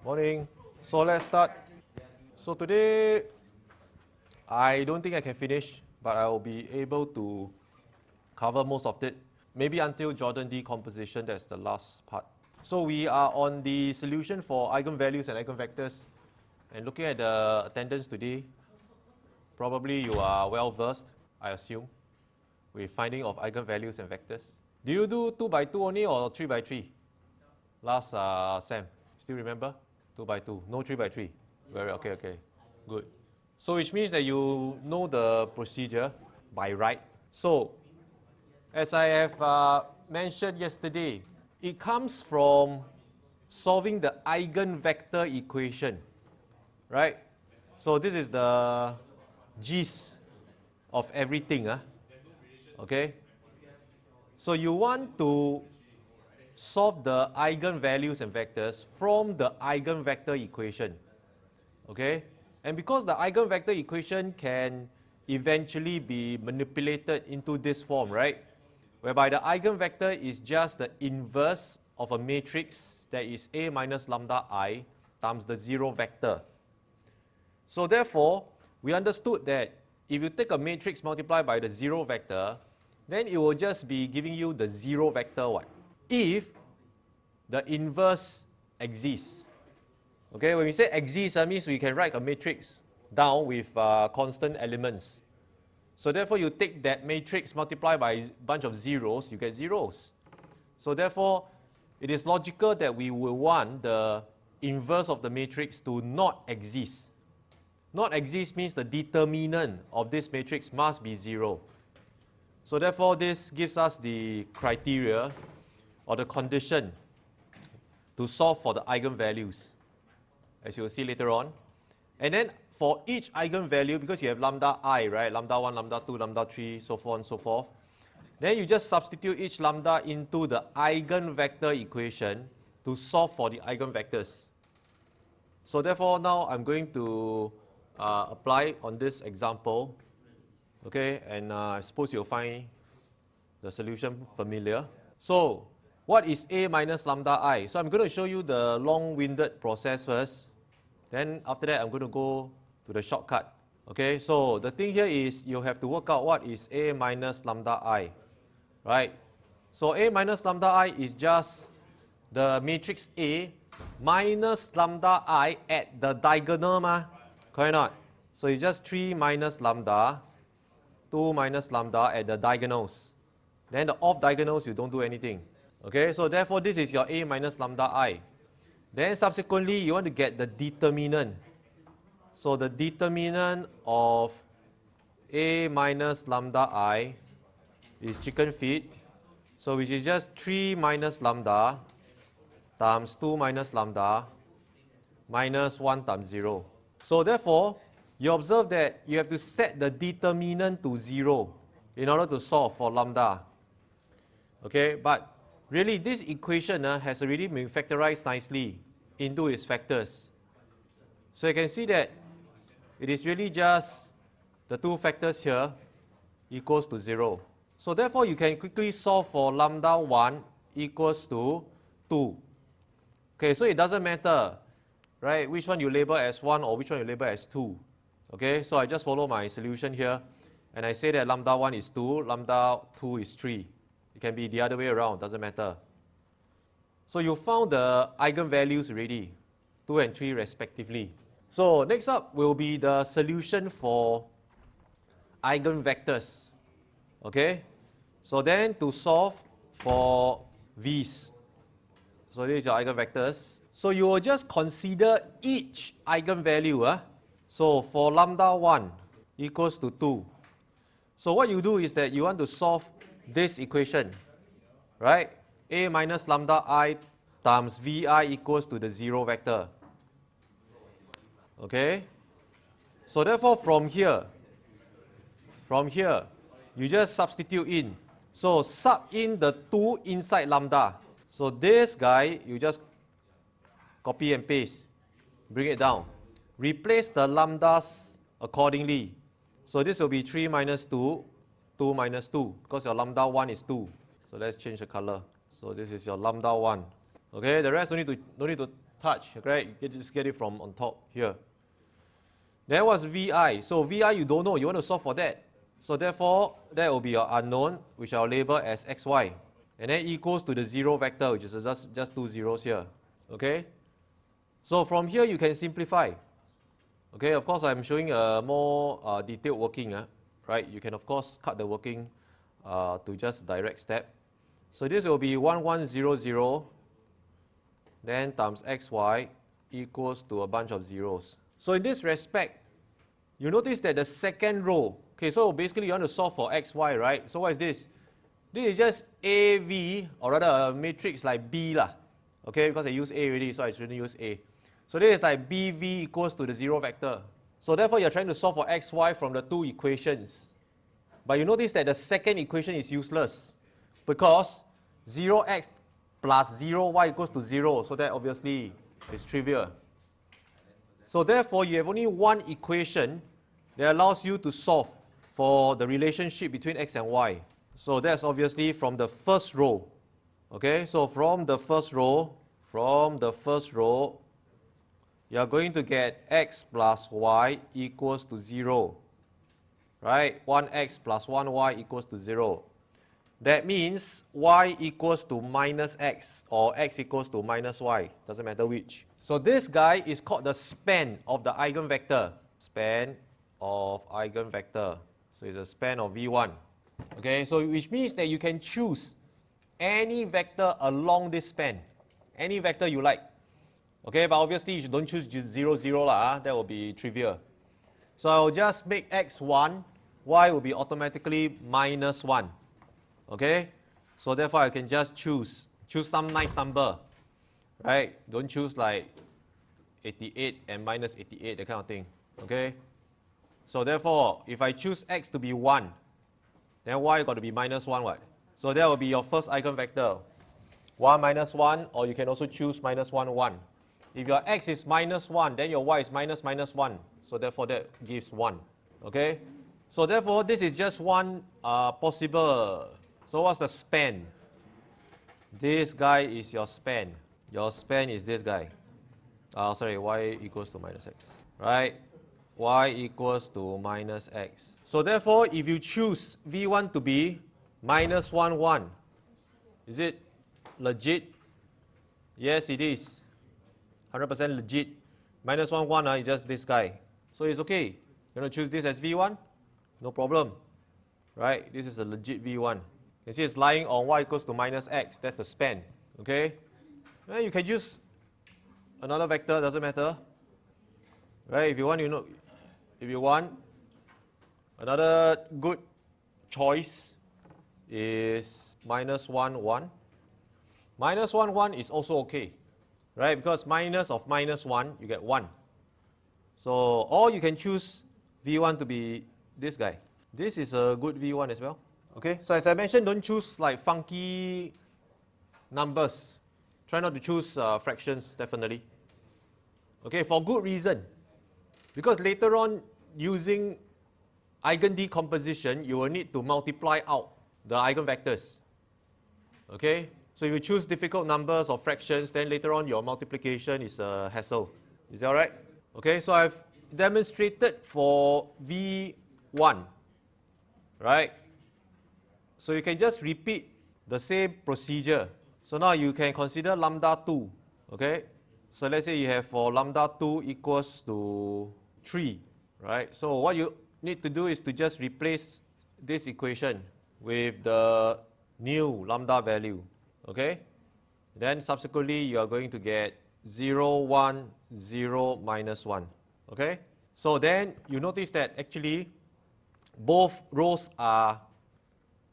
Morning. So let's start. So today, I don't think I can finish, but I will be able to cover most of it. Maybe until Jordan decomposition, that's the last part. So we are on the solution for eigenvalues and eigenvectors. And looking at the attendance today, probably you are well versed, I assume, with finding of eigenvalues and vectors. Do you do 2 by 2 only or 3 by 3? Last Sam, still remember? 2 by 2, no 3 by 3. Very okay, good. So which means that you know the procedure by right. So as I have mentioned yesterday, it comes from solving the eigenvector equation, right? So this is the gist of everything, okay? So you want to solve the eigenvalues and vectors from the eigenvector equation, okay? And because the eigenvector equation can eventually be manipulated into this form, right? Whereby the eigenvector is just the inverse of a matrix that is A minus lambda I times the zero vector. So therefore, we understood that if you take a matrix multiplied by the zero vector, then it will just be giving you the zero vector one, if the inverse exists. Okay, when we say exists, that means we can write a matrix down with constant elements. So therefore, you take that matrix multiplied by a bunch of zeros, you get zeros. So therefore, it is logical that we will want the inverse of the matrix to not exist. Not exist means the determinant of this matrix must be 0. So therefore, this gives us the criteria or the condition to solve for the eigenvalues, as you will see later on. And then for each eigenvalue, because you have lambda I, right? Lambda 1, lambda 2, lambda 3, so forth and so forth. Then you just substitute each lambda into the eigenvector equation to solve for the eigenvectors. So therefore, now I'm going to apply on this example, okay? And I suppose you'll find the solution familiar. So what is A minus lambda I? So I'm going to show you the long-winded process first. Then after that, I'm going to go to the shortcut. Okay, so the thing here is you have to work out what is A minus lambda I, right? So A minus lambda I is just the matrix A minus lambda I at the diagonal, correct or not? So it's just 3 minus lambda, 2 minus lambda at the diagonals. Then the off diagonals, you don't do anything. Okay, so therefore this is your A minus lambda I. Then subsequently, you want to get the determinant. So the determinant of A minus lambda I is chicken feed. So which is just 3 minus lambda times 2 minus lambda minus 1 times 0. So therefore, you observe that you have to set the determinant to 0 in order to solve for lambda. Okay, but really this equation has already been factorized nicely into its factors. So you can see that it is really just the two factors here equals to 0. So therefore you can quickly solve for lambda 1 equals to 2. Okay, so it doesn't matter, right, which one you label as 1 or which one you label as 2. Okay, so I just follow my solution here and I say that lambda 1 is 2, lambda 2 is 3. It can be the other way around, doesn't matter. So you found the eigenvalues already, 2 and 3 respectively. So next up will be the solution for eigenvectors. Okay, so then to solve for these, so these are eigenvectors. So you will just consider each eigenvalue. So for lambda 1 equals to 2. So what you do is that you want to solve this equation, right? A minus lambda I times Vi equals to the 0 vector. Okay? So therefore from here, you just substitute in. So sub in the 2 inside lambda. So this guy, you just copy and paste, bring it down. Replace the lambdas accordingly. So this will be 3 minus 2, 2 minus 2, because your lambda 1 is 2. So let's change the color. So this is your lambda 1. Okay, the rest no need to touch, right? You just get it from on top here. Then what's Vi? So Vi you don't know, you want to solve for that. So therefore, that will be your unknown, which I'll label as xy. And then equals to the 0 vector, which is just two zeros here. Okay? So from here you can simplify. Okay, of course I'm showing a more detailed working, right? You can of course cut the working to just direct step. So this will be 1100 then times xy equals to a bunch of zeros. So in this respect, you notice that the second row, okay, so basically you want to solve for xy, right? So what is this? This is just AV, or rather a matrix like B lah. Okay, because I use A already, so I shouldn't use A. So this is like BV equals to the 0 vector. So therefore you're trying to solve for xy from the two equations. But you notice that the second equation is useless because 0x plus 0y equals to 0. So that obviously is trivial. So therefore you have only one equation that allows you to solve for the relationship between x and y. So that's obviously from the first row. Okay, so from the first row, you are going to get x plus y equals to 0. Right? 1x plus 1y equals to 0. That means y equals to minus x or x equals to minus y. Doesn't matter which. So this guy is called the span of the eigenvector. Span of eigenvector. So it's a span of V1. Okay, so which means that you can choose any vector along this span. Any vector you like. Okay, but obviously you don't choose 0, 0 lah, that will be trivial. So I'll just make x 1, y will be automatically minus 1. Okay, so therefore I can just choose some nice number. Right, don't choose like 88 and minus 88, that kind of thing. Okay, so therefore if I choose x to be 1, then y got to be minus 1 what? So that will be your first eigenvector. 1 minus 1, or you can also choose minus 1, 1. If your x is minus 1, then your y is minus minus 1. So therefore that gives 1. Okay? So therefore this is just one possible. So what's the span? This guy is your span. Your span is this guy. Sorry, y equals to minus x. Right? Y equals to minus x. So therefore if you choose V1 to be minus 1, 1, is it legit? Yes, it is. 100% legit. Minus 1, 1 is just this guy. So it's okay. You want to choose this as V1? No problem. Right? This is a legit V1. You can see it's lying on y equals to minus x. That's the span. Okay? Well, you can use another vector, doesn't matter. Right? If you want, if you want, another good choice is minus 1, 1. Minus 1, 1 is also okay. Right? Because minus of minus 1, you get 1. So, or you can choose V1 to be this guy. This is a good V1 as well. Okay? So as I mentioned, don't choose like funky numbers. Try not to choose fractions, definitely. Okay, for good reason. Because later on, using eigendecomposition, you will need to multiply out the eigenvectors. Okay? So if you choose difficult numbers or fractions, then later on your multiplication is a hassle. Is that alright? Okay, so I've demonstrated for V1, right? So you can just repeat the same procedure. So now you can consider lambda 2, okay? So let's say you have for lambda 2 equals to 3, right? So what you need to do is to just replace this equation with the new lambda value. Okay? Then subsequently you are going to get 0, 1, 0, minus 1. Okay? So then you notice that actually both rows are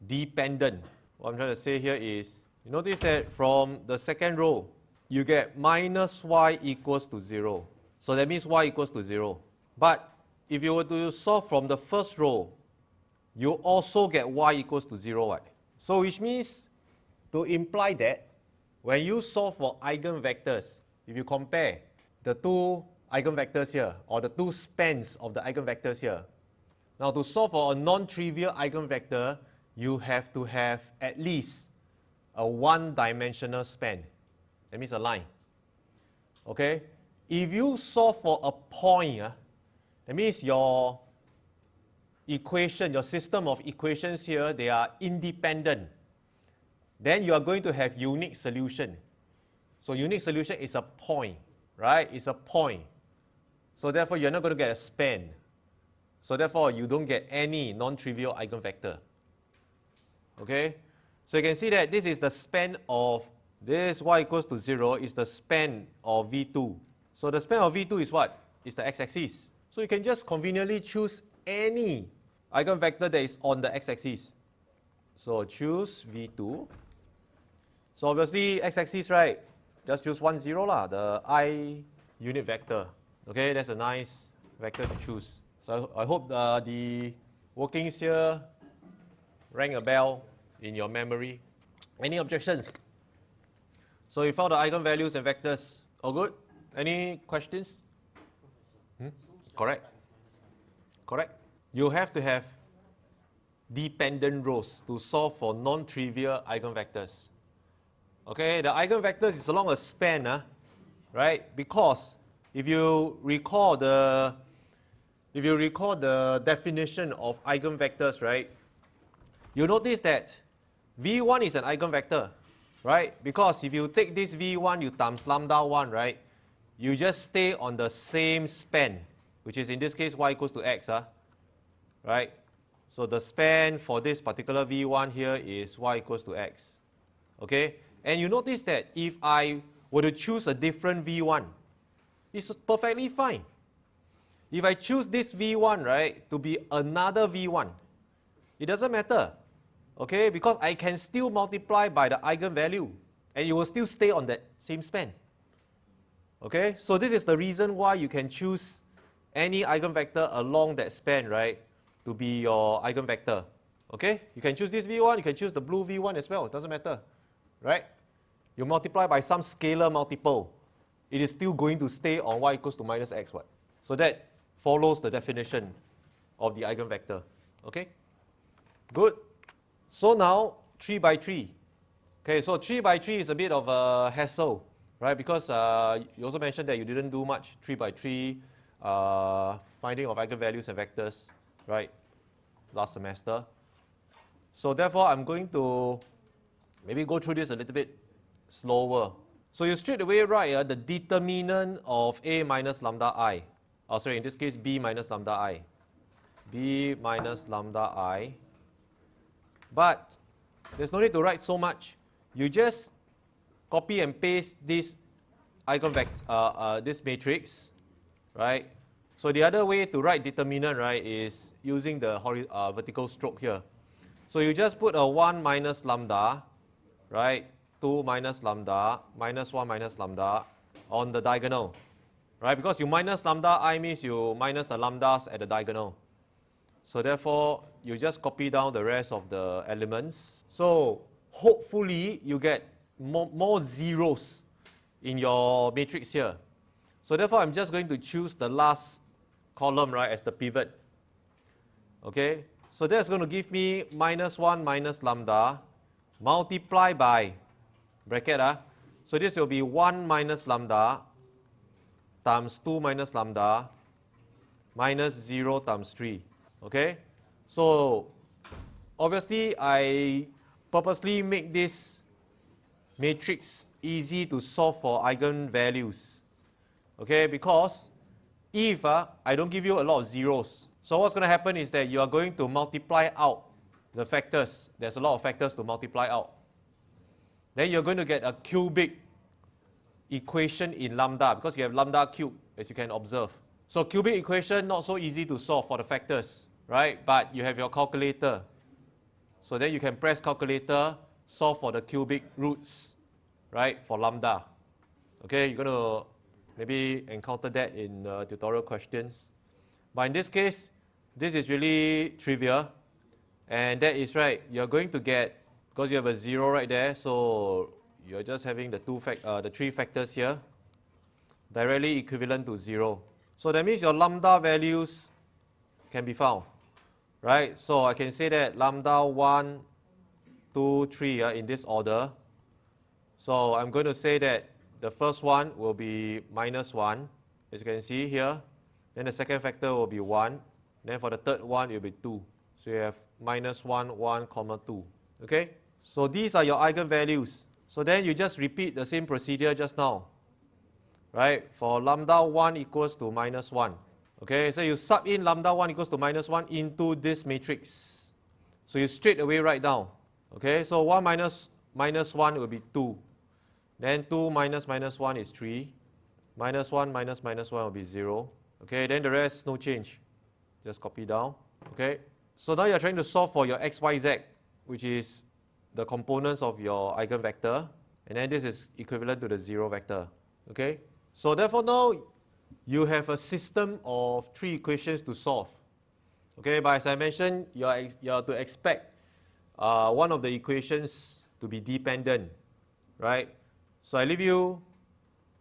dependent. What I'm trying to say here is, you notice that from the second row, you get minus y equals to 0. So that means y equals to 0. But if you were to solve from the first row, you also get y equals to 0. Right? So which means, to imply that when you solve for eigenvectors, if you compare the two eigenvectors here, or the two spans of the eigenvectors here, now to solve for a non-trivial eigenvector, you have to have at least a one-dimensional span. That means a line. Okay? If you solve for a point, that means your equation, your system of equations here, they are independent. Then you are going to have unique solution. So unique solution is a point, right? It's a point. So therefore, you're not going to get a span. So therefore, you don't get any non-trivial eigenvector. Okay? So you can see that this is the span of this y equals to 0 is the span of V2. So the span of V2 is what? It's the x-axis. So you can just conveniently choose any eigenvector that is on the x-axis. So choose V2. So obviously x-axis, right? Just choose 1, 0 lah, the I unit vector. Okay, that's a nice vector to choose. So I hope the workings here rang a bell in your memory. Any objections? So you found the eigenvalues and vectors. All good? Any questions? Correct. Correct. You have to have dependent rows to solve for non-trivial eigenvectors. Okay, the eigenvectors is along a span, right? Because if you recall the definition of eigenvectors, right? You notice that V1 is an eigenvector, right? Because if you take this V1, you times lambda 1, right? You just stay on the same span, which is in this case y equals to x, right? So the span for this particular V1 here is y equals to x, okay? And you notice that if I were to choose a different V1, it's perfectly fine. If I choose this V1, right, to be another V1, it doesn't matter, okay? Because I can still multiply by the eigenvalue, and you will still stay on that same span. Okay, so this is the reason why you can choose any eigenvector along that span, right, to be your eigenvector. Okay, you can choose this V1, you can choose the blue V1 as well, it doesn't matter, right? You multiply by some scalar multiple, it is still going to stay on y equals to minus x, what? So that follows the definition of the eigenvector. Okay, good. So now 3 by 3. Okay, so 3 by 3 is a bit of a hassle, right? Because you also mentioned that you didn't do much 3 by 3 finding of eigenvalues and vectors, right, last semester. So therefore, I'm going to maybe go through this a little bit slower. So you straight away write the determinant of A minus lambda I. Oh, sorry, in this case, B minus lambda I. B minus lambda I. But there's no need to write so much. You just copy and paste this this matrix, right? So the other way to write determinant, right, is using the vertical stroke here. So you just put a 1 minus lambda, right, 2 minus lambda, minus 1 minus lambda on the diagonal, right? Because you minus lambda I means you minus the lambdas at the diagonal. So therefore, you just copy down the rest of the elements. So hopefully you get more zeros in your matrix here. So therefore, I'm just going to choose the last column, right, as the pivot. Okay, so that's going to give me minus 1 minus lambda multiply by bracket. So this will be 1 minus lambda times 2 minus lambda minus 0 times 3. Okay, so obviously I purposely make this matrix easy to solve for eigenvalues. Okay, because if I don't give you a lot of zeros, so what's going to happen is that you are going to multiply out the factors. There's a lot of factors to multiply out. Then you're going to get a cubic equation in lambda because you have lambda cubed, as you can observe. So cubic equation not so easy to solve for the factors, right? But you have your calculator. So then you can press calculator, solve for the cubic roots, right, for lambda. Okay, you're going to maybe encounter that in tutorial questions. But in this case, this is really trivial. And that is right, you're going to get, because you have a 0 right there, so you're just having the 3 factors here, directly equivalent to 0. So that means your lambda values can be found, right? So I can say that lambda 1, 2, 3 in this order. So I'm going to say that the first one will be minus 1, as you can see here. Then the second factor will be 1. Then for the third one, it will be 2. So you have minus 1, 1, comma 2. Okay? So these are your eigenvalues. So then you just repeat the same procedure just now. Right? For lambda 1 equals to minus 1. Okay? So you sub in lambda 1 equals to minus 1 into this matrix. So you straight away write down. Okay? So 1 minus 1 will be 2. Then 2 minus minus 1 is 3. Minus 1 minus minus 1 will be 0. Okay? Then the rest, no change. Just copy down. Okay? So now you're trying to solve for your x, y, z, which is the components of your eigenvector. And then this is equivalent to the 0 vector. Okay? So therefore now you have a system of 3 equations to solve. Okay? But as I mentioned, you are to expect one of the equations to be dependent. Right? So I leave you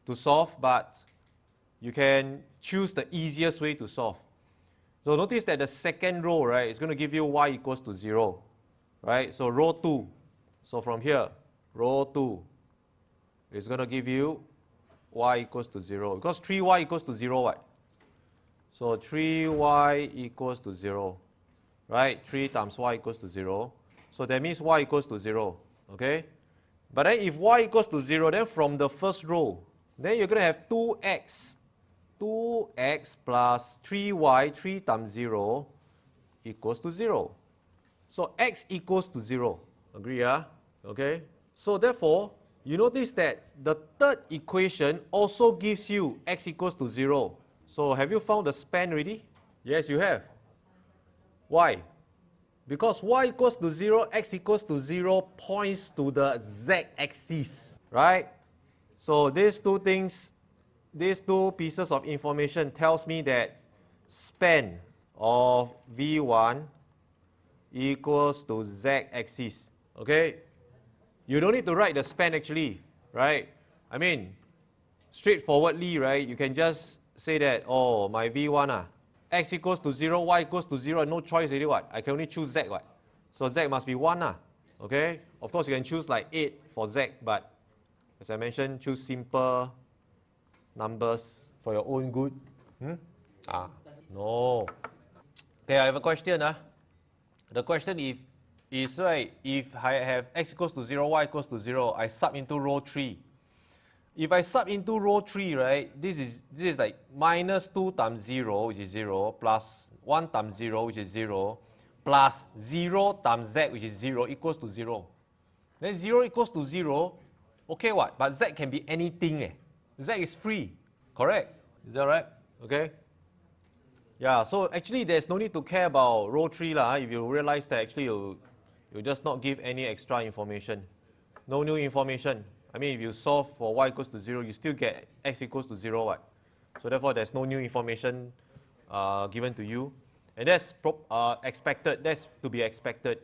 to solve, but you can choose the easiest way to solve. So notice that the second row, right, is going to give you y equals to 0. Right? So row 2. So from here, row 2 is going to give you y equals to 0. Because 3y equals to 0, what? So 3y equals to 0. Right? 3 times y equals to 0. So that means y equals to 0. Okay? But then if y equals to 0, then from the first row, then you're going to have 2x. 2x plus 3y, 3 times 0, equals to 0. So x equals to 0. Agree, yeah? Okay? So therefore, you notice that the third equation also gives you x equals to 0. So have you found the span already? Yes, you have. Why? Because y equals to 0, x equals to 0 points to the z-axis, right? So these two things, these two pieces of information tells me that span of V1 equals to z-axis, okay? You don't need to write the span actually, right? I mean, straightforwardly, right, you can just say that, oh, my V1, x equals to 0, y equals to 0, no choice already, what? I can only choose z, what? So z must be 1, okay? Of course, you can choose like 8 for z, but as I mentioned, choose simple numbers for your own good. No. Okay, I have a question. The question is, right, if I have x equals to 0, y equals to 0, I sub into row 3. If I sub into row 3, right, this is like minus 2 times 0, which is 0, plus 1 times 0, which is 0, plus 0 times z, which is 0, equals to 0. Then 0 equals to 0, okay what? But z can be anything. Z is free, correct? Is that right? Okay? Yeah, so actually there's no need to care about row 3 if you realize that actually you just not give any extra information. No new information. I mean, if you solve for y equals to 0, you still get x equals to 0, what? So therefore, there's no new information given to you. And that's expected. That's to be expected.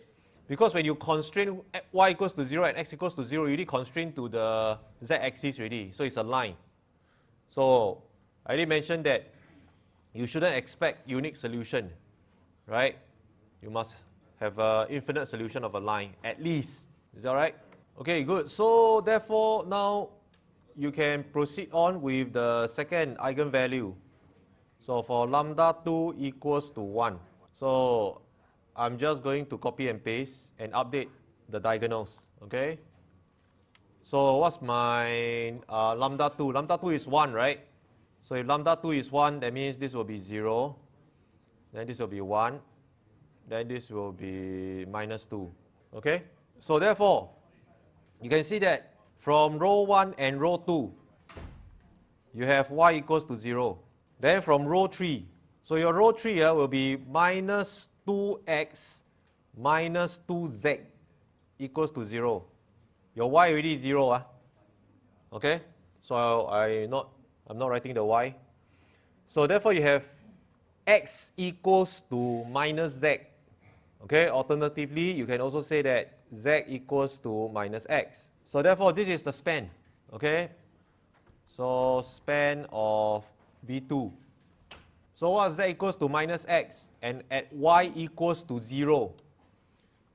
Because when you constrain y equals to 0 and x equals to 0, you already constrain to the z-axis already. So it's a line. So I already mentioned that you shouldn't expect unique solution, right? You must have an infinite solution of a line, at least. Is that right? Okay, good. So therefore, now you can proceed on with the second eigenvalue. So for lambda 2 equals to 1. So I'm just going to copy and paste and update the diagonals. Okay? So what's my lambda 2? Lambda 2 is 1, right? So if lambda 2 is 1, that means this will be 0. Then this will be 1. Then this will be minus 2. Okay? So therefore, you can see that from row 1 and row 2, you have y equals to 0. Then from row 3, so your row 3 will be minus 2x minus 2z equals to 0. Your y already is 0. Okay? So I'm not writing the y. So therefore you have x equals to minus z. Okay? Alternatively, you can also say that z equals to minus x. So therefore, this is the span. Okay? So span of V2. So what z equals to minus x and at y equals to 0.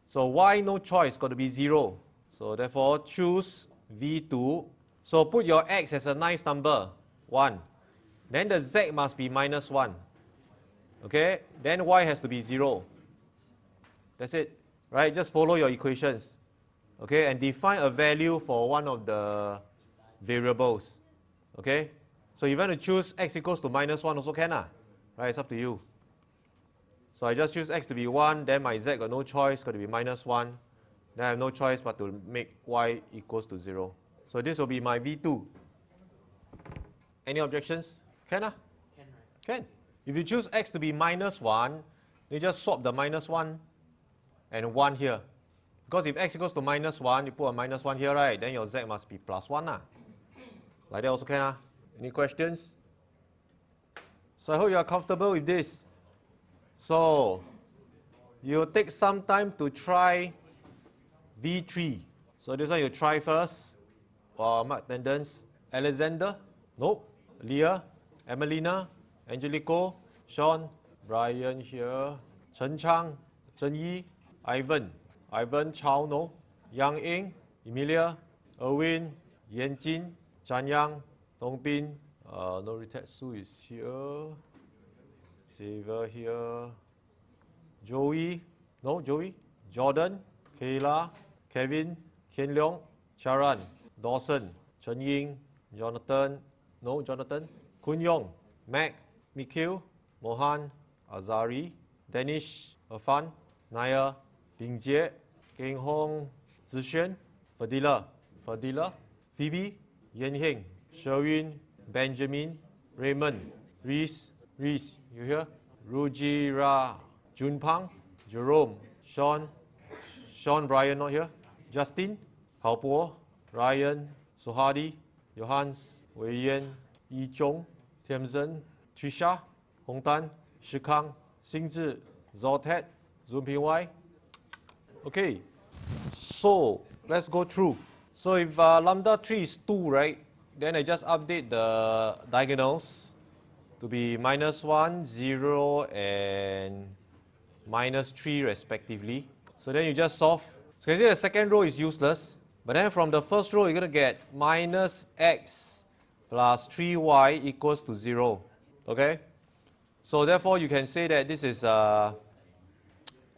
So y no choice, got to be 0. So therefore choose V2 So put your x as a nice number, 1. Then the z must be minus 1. Okay? Then y has to be 0. That's it. Right? Just follow your equations. Okay? And define a value for one of the variables. Okay? So if you want to choose x equals to minus 1 also can. Right? It's up to you. So I just choose x to be 1, then my z got no choice, got to be minus 1. Then I have no choice but to make y equals to 0. So this will be my V2. Any objections? Can? Can, right? Can. If you choose x to be minus 1, you just swap the minus 1 and 1 here. Because if x equals to minus 1, you put a minus 1 here, right? Then your z must be plus 1. Like that also can. Any questions? So I hope you are comfortable with this. So you'll take some time to try V3. So this one you try first. Mark attendance. Alexander? No. Leah? Emelina? Angelico? Sean? Brian here. Chen Chang? Chen Yi? Ivan? Ivan Chow? No. Yang Ing? Emilia? Erwin? Yan Jin? Chan Yang? Dong Bin? Noritetsu is here. Xavier here. Joey? No, Joey? Jordan? Kayla? Kevin? Kian Leong? Charan? Dawson? Chen Ying? Jonathan? No, Jonathan? Kun Yong? Mac? Mikhail? Mohan? Azari? Danish? Irfan? Naya? Bingjie? Keng Hong? Zixuan? Fadila? Phoebe? Yan Heng? Sherwin? Benjamin? Raymond? Reese? You here? Rujira? Junpang? Jerome? Sean Brian not here? Justin? Hao Po? Ryan? Suhadi? Johans? Wei Yan? Yi Zhong? Tianzhen? Trisha? Hong Tan? Shikang? Xingzhi? Zoltet? Zumping Wai? Okay, so let's go through. So if lambda 3 is 2, right? Then I just update the diagonals to be minus 1, 0, and minus 3 respectively. So then you just solve. So you can see the second row is useless. But then from the first row, you're going to get minus x plus 3y equals to 0. Okay? So therefore, you can say that this is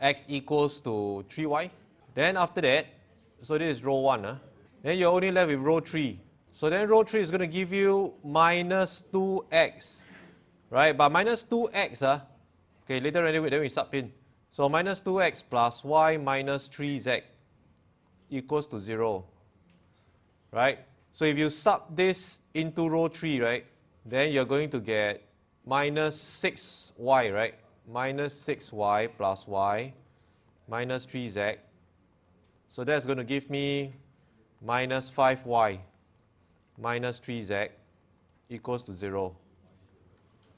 x equals to 3y. Then after that, so this is row 1. Then you're only left with row 3. So then row 3 is going to give you minus 2x. Right? But minus 2x, okay, later anyway, then we sub in. So minus 2x plus y minus 3z equals to 0. Right? So if you sub this into row 3, right, then you're going to get minus 6y, right? Minus 6y plus y minus 3z. So that's going to give me minus 5y minus 3z equals to 0.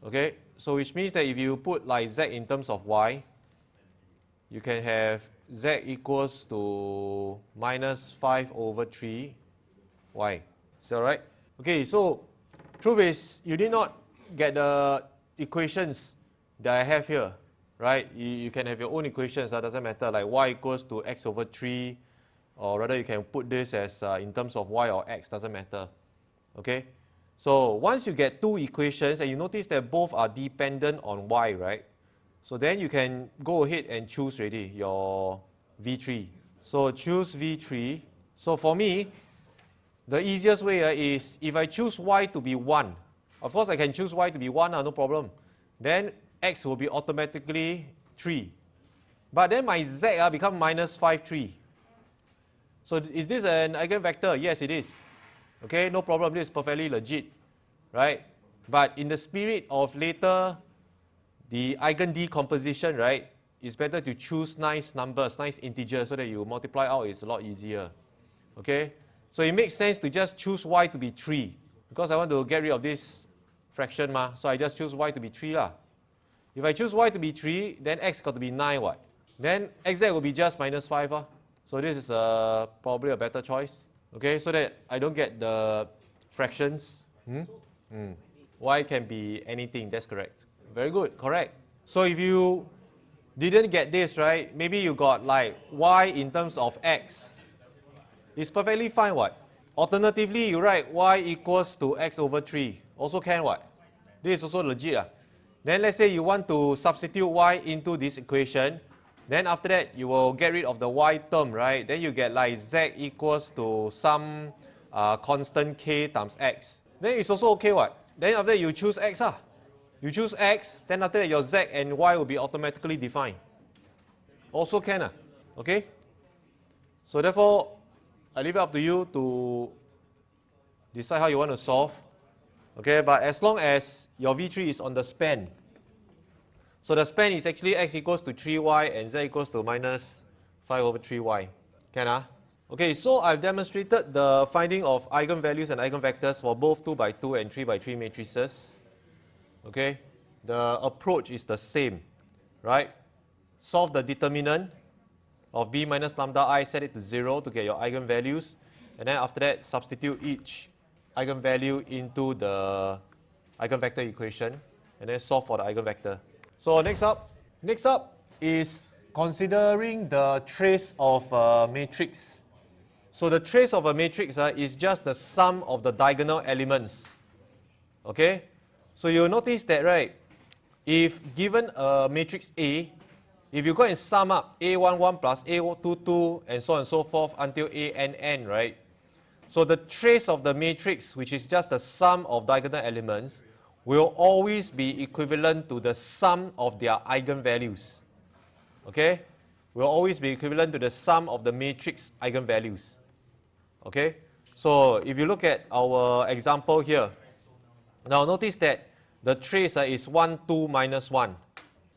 Okay, so which means that if you put like z in terms of y, you can have z equals to minus 5 over 3y. Is that right? Okay, so truth is you did not get the equations that I have here, right? You can have your own equations, that doesn't matter, like y equals to x over 3, or rather you can put this as in terms of y or x, doesn't matter. Okay? So once you get two equations and you notice that both are dependent on y, right? So then you can go ahead and choose already your V3. So choose V3. So for me, the easiest way is if I choose y to be 1, of course I can choose y to be 1, no problem. Then x will be automatically 3. But then my z become minus 5, 3. So is this an eigenvector? Yes, it is. Okay, no problem, this is perfectly legit, right? But in the spirit of later, the eigen decomposition, right, it's better to choose nice numbers, nice integers, so that you multiply out, it's a lot easier. Okay, so it makes sense to just choose y to be 3, because I want to get rid of this fraction, so I just choose y to be 3 lah. If I choose y to be 3, then x got to be 9, what? Then xz will be just minus 5. So this is probably a better choice. Okay, so that I don't get the fractions. Y can be anything, that's correct. Very good, correct. So if you didn't get this, right, maybe you got like y in terms of x. It's perfectly fine, what? Alternatively, you write y equals to x over 3. Also can what? This is also legit. Then let's say you want to substitute y into this equation. Then after that, you will get rid of the y term, right? Then you get like z equals to some constant k times x. Then it's also okay what? Then after that, you choose x. You choose x, then after that, your z and y will be automatically defined. Also can. Okay? So therefore, I leave it up to you to decide how you want to solve. Okay, but as long as your V3 is on the span, so the span is actually x equals to 3y and z equals to minus 5 over 3y. Can? Okay, so I've demonstrated the finding of eigenvalues and eigenvectors for both 2 by 2 and 3 by 3 matrices. Okay, the approach is the same, right? Solve the determinant of b minus lambda I, set it to 0 to get your eigenvalues, and then after that substitute each eigenvalue into the eigenvector equation, and then solve for the eigenvector. So next up is considering the trace of a matrix. So the trace of a matrix is just the sum of the diagonal elements. Okay? So you'll notice that, right, if given a matrix A, if you go and sum up A11 plus A22 and so on and so forth until ANN, right? So the trace of the matrix, which is just the sum of diagonal elements, will always be equivalent to the sum of their eigenvalues. Okay? Will always be equivalent to the sum of the matrix eigenvalues. Okay? So if you look at our example here, now notice that the trace is 1, 2, minus 1.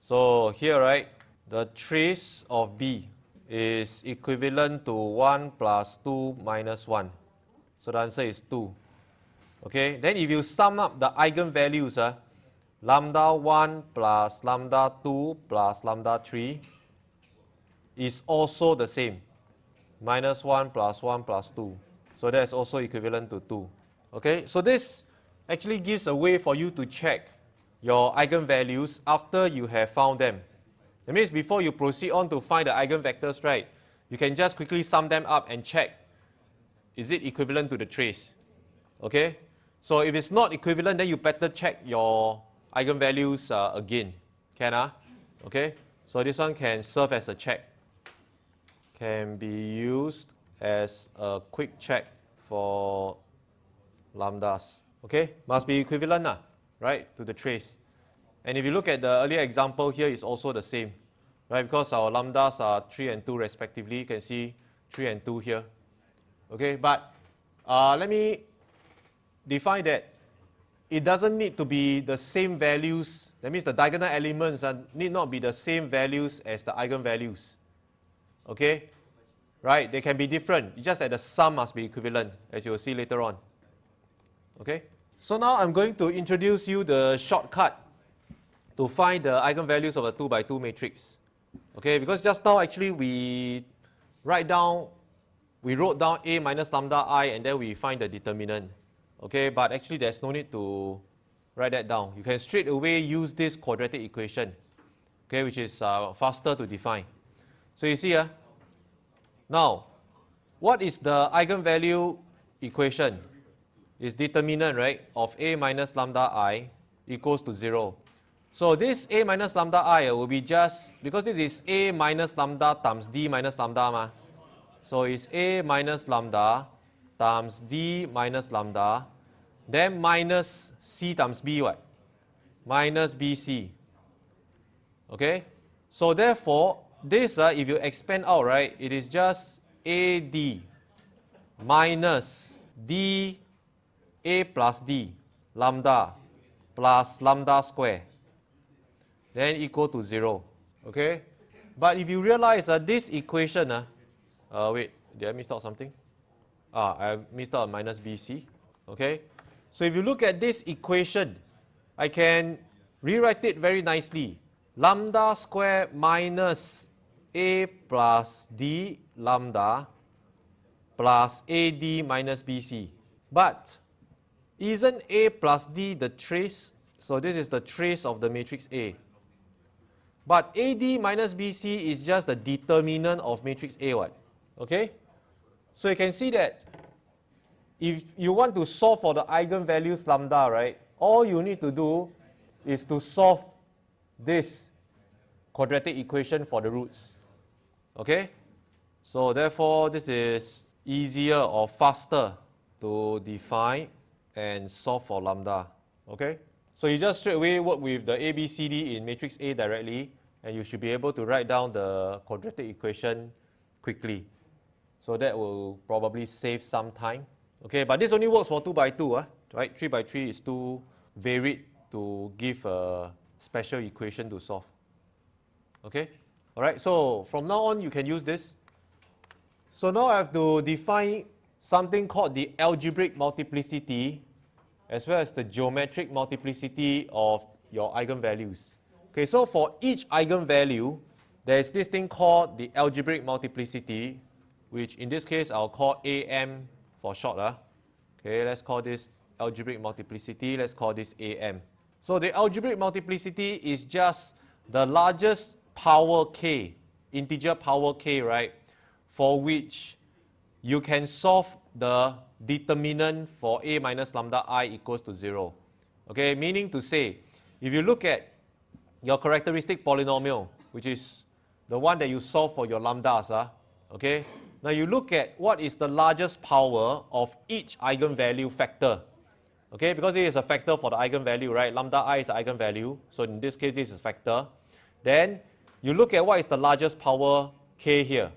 So here, right, the trace of B is equivalent to 1 plus 2 minus 1. So the answer is 2. Okay, then if you sum up the eigenvalues, lambda 1 plus lambda 2 plus lambda 3 is also the same. Minus 1 plus 1 plus 2. So that's also equivalent to 2. Okay, so this actually gives a way for you to check your eigenvalues after you have found them. That means before you proceed on to find the eigenvectors, right, you can just quickly sum them up and check, is it equivalent to the trace? Okay? So if it's not equivalent, then you better check your eigenvalues again. Can? Okay? So this one can serve as a check. Can be used as a quick check for lambdas. Okay? Must be equivalent, right, to the trace. And if you look at the earlier example here, it's also the same, right? Because our lambdas are 3 and 2 respectively. You can see 3 and 2 here. Okay, but let me define that it doesn't need to be the same values. That means the diagonal elements need not be the same values as the eigenvalues. Okay, right? They can be different. It's just that the sum must be equivalent, as you will see later on. Okay, so now I'm going to introduce you the shortcut to find the eigenvalues of a 2 by 2 matrix. Okay, because just now actually we wrote down A minus lambda I and then we find the determinant. Okay, but actually there's no need to write that down. You can straight away use this quadratic equation, okay, which is faster to define. So you see, now, what is the eigenvalue equation? It's determinant, right, of A minus lambda I equals to 0. So this A minus lambda I will be just, because this is A minus lambda times D minus lambda, so it's A minus lambda times D minus lambda, then minus C times B, what? Minus BC. Okay? So therefore, this, if you expand out, right, it is just AD minus D, A plus D, lambda, plus lambda square, then equal to 0. Okay? But if you realize this equation, wait, did I miss out something? I missed out minus BC. Okay? So if you look at this equation, I can rewrite it very nicely. Lambda square minus A plus D lambda plus AD minus BC. But isn't A plus D the trace? So this is the trace of the matrix A. But AD minus BC is just the determinant of matrix A, what? Okay? So you can see that if you want to solve for the eigenvalues lambda, right, all you need to do is to solve this quadratic equation for the roots. Okay? So therefore, this is easier or faster to define and solve for lambda. Okay? So you just straight away work with the ABCD in matrix A directly, and you should be able to write down the quadratic equation quickly. So that will probably save some time. Okay, but this only works for 2 by 2, right? 3 by 3 is too varied to give a special equation to solve. Okay, all right, so from now on you can use this. So now I have to define something called the algebraic multiplicity as well as the geometric multiplicity of your eigenvalues. Okay, so for each eigenvalue, there is this thing called the algebraic multiplicity, which in this case I'll call AM for short. Okay, let's call this algebraic multiplicity, let's call this AM. So the algebraic multiplicity is just the largest power k, integer power k, right, for which you can solve the determinant for A minus lambda I equals to 0. Okay, meaning to say, if you look at your characteristic polynomial, which is the one that you solve for your lambdas, okay, now you look at what is the largest power of each eigenvalue factor. Okay, because it is a factor for the eigenvalue, right? Lambda I is the eigenvalue, so in this case this is a factor. Then you look at what is the largest power k here,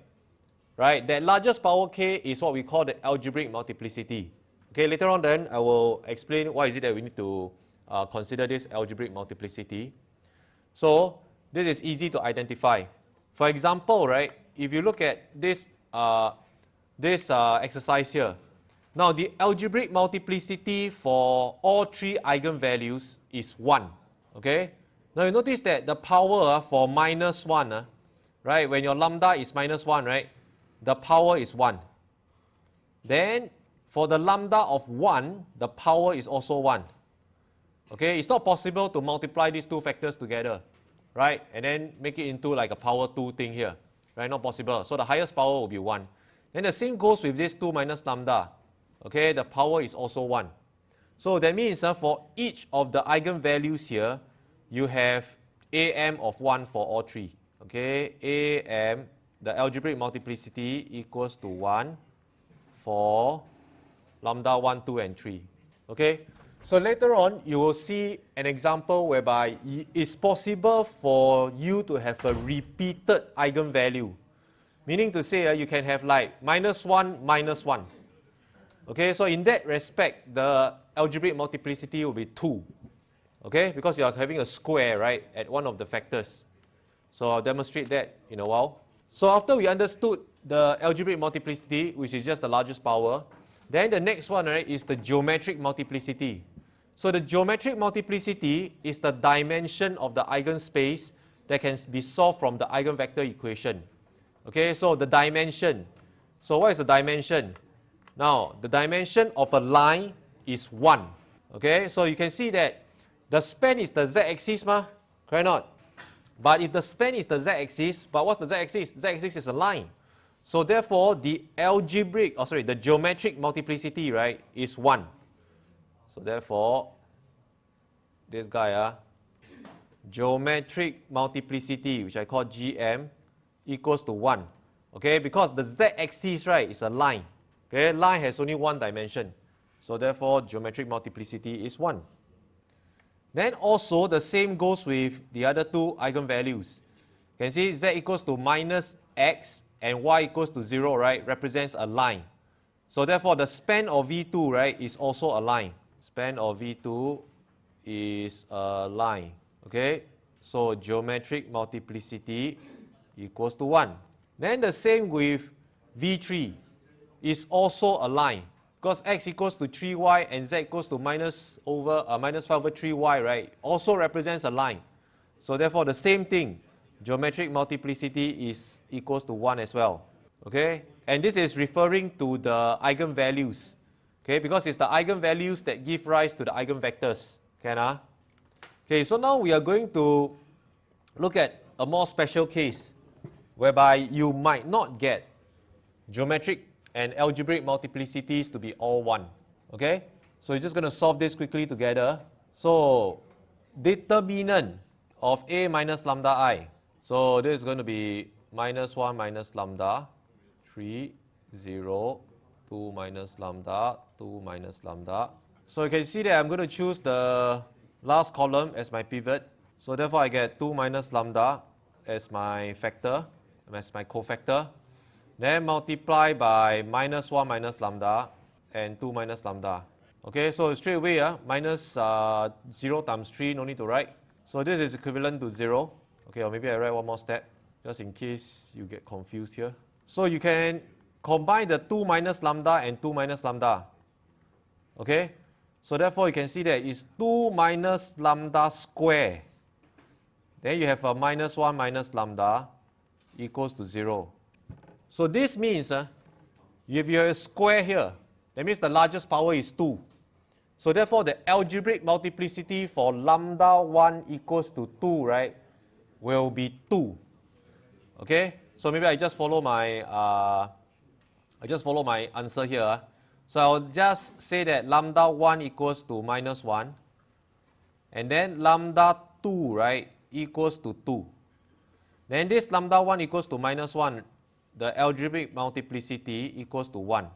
right? That largest power k is what we call the algebraic multiplicity. Okay, later on then I will explain why is it that we need to consider this algebraic multiplicity. So this is easy to identify. For example, right, if you look at this exercise here, now the algebraic multiplicity for all 3 eigenvalues is 1. Okay? Now you notice that the power for minus 1, right, when your lambda is minus 1, right, the power is 1. Then for the lambda of 1, the power is also 1. Okay, it's not possible to multiply these two factors together, right, and then make it into like a power 2 thing here, right, not possible. So the highest power will be 1. Then the same goes with this 2 minus lambda. Okay, the power is also 1. So that means for each of the eigenvalues here, you have AM of 1 for all 3. Okay, AM, the algebraic multiplicity equals to 1 for lambda 1, 2, and 3. Okay, so later on you will see an example whereby it's possible for you to have a repeated eigenvalue. Meaning to say you can have like minus 1, minus 1. Okay, so in that respect, the algebraic multiplicity will be 2. Okay, because you are having a square, right, at one of the factors. So I'll demonstrate that in a while. So after we understood the algebraic multiplicity, which is just the largest power, then the next one, right, is the geometric multiplicity. So the geometric multiplicity is the dimension of the eigenspace that can be solved from the eigenvector equation. Okay, so the dimension. So what is the dimension? Now, the dimension of a line is 1. Okay, so you can see that the span is the z-axis, correct or not? But if the span is the z-axis, but what's the z-axis? The z-axis is a line. So therefore, the geometric multiplicity, right, is 1. So therefore, this guy, geometric multiplicity, which I call GM, equals to 1. Okay, because the z-axis, right, is a line. Okay, line has only one dimension. So therefore, geometric multiplicity is 1. Then also, the same goes with the other two eigenvalues. You can see z equals to minus x and y equals to 0, right, represents a line. So therefore, the span of V2, right, is also a line. Span of V2 is a line. Okay, so geometric multiplicity equals to 1. Then the same with V3 is also a line. Because x equals to 3y and z equals to minus 5 over 3y, right, also represents a line. So therefore, the same thing, geometric multiplicity is equals to 1 as well. Okay, and this is referring to the eigenvalues. Okay, because it's the eigenvalues that give rise to the eigenvectors. Okay, so now we are going to look at a more special case whereby you might not get geometric and algebraic multiplicities to be all 1. Okay? So you're just going to solve this quickly together. So determinant of A minus lambda I. So this is going to be minus 1 minus lambda, 3, 0, 2 minus lambda, 2 minus lambda. So you can see that I'm going to choose the last column as my pivot. So therefore I get 2 minus lambda as my factor, as my cofactor. Then multiply by minus 1 minus lambda and 2 minus lambda. Okay, so straight away, minus 0 times 3, no need to write. So this is equivalent to 0. Okay, or maybe I write one more step, just in case you get confused here. So you can combine the 2 minus lambda and 2 minus lambda. Okay, so therefore you can see that it's 2 minus lambda square. Then you have a minus 1 minus lambda equals to 0. So this means if you have a square here, that means the largest power is 2. So therefore the algebraic multiplicity for lambda 1 equals to 2, right, will be 2. Okay? So maybe I just follow my answer here. So I'll just say that lambda 1 equals to minus 1. And then lambda 2, right, equals to 2. Then this lambda 1 equals to minus 1, the algebraic multiplicity equals to 1.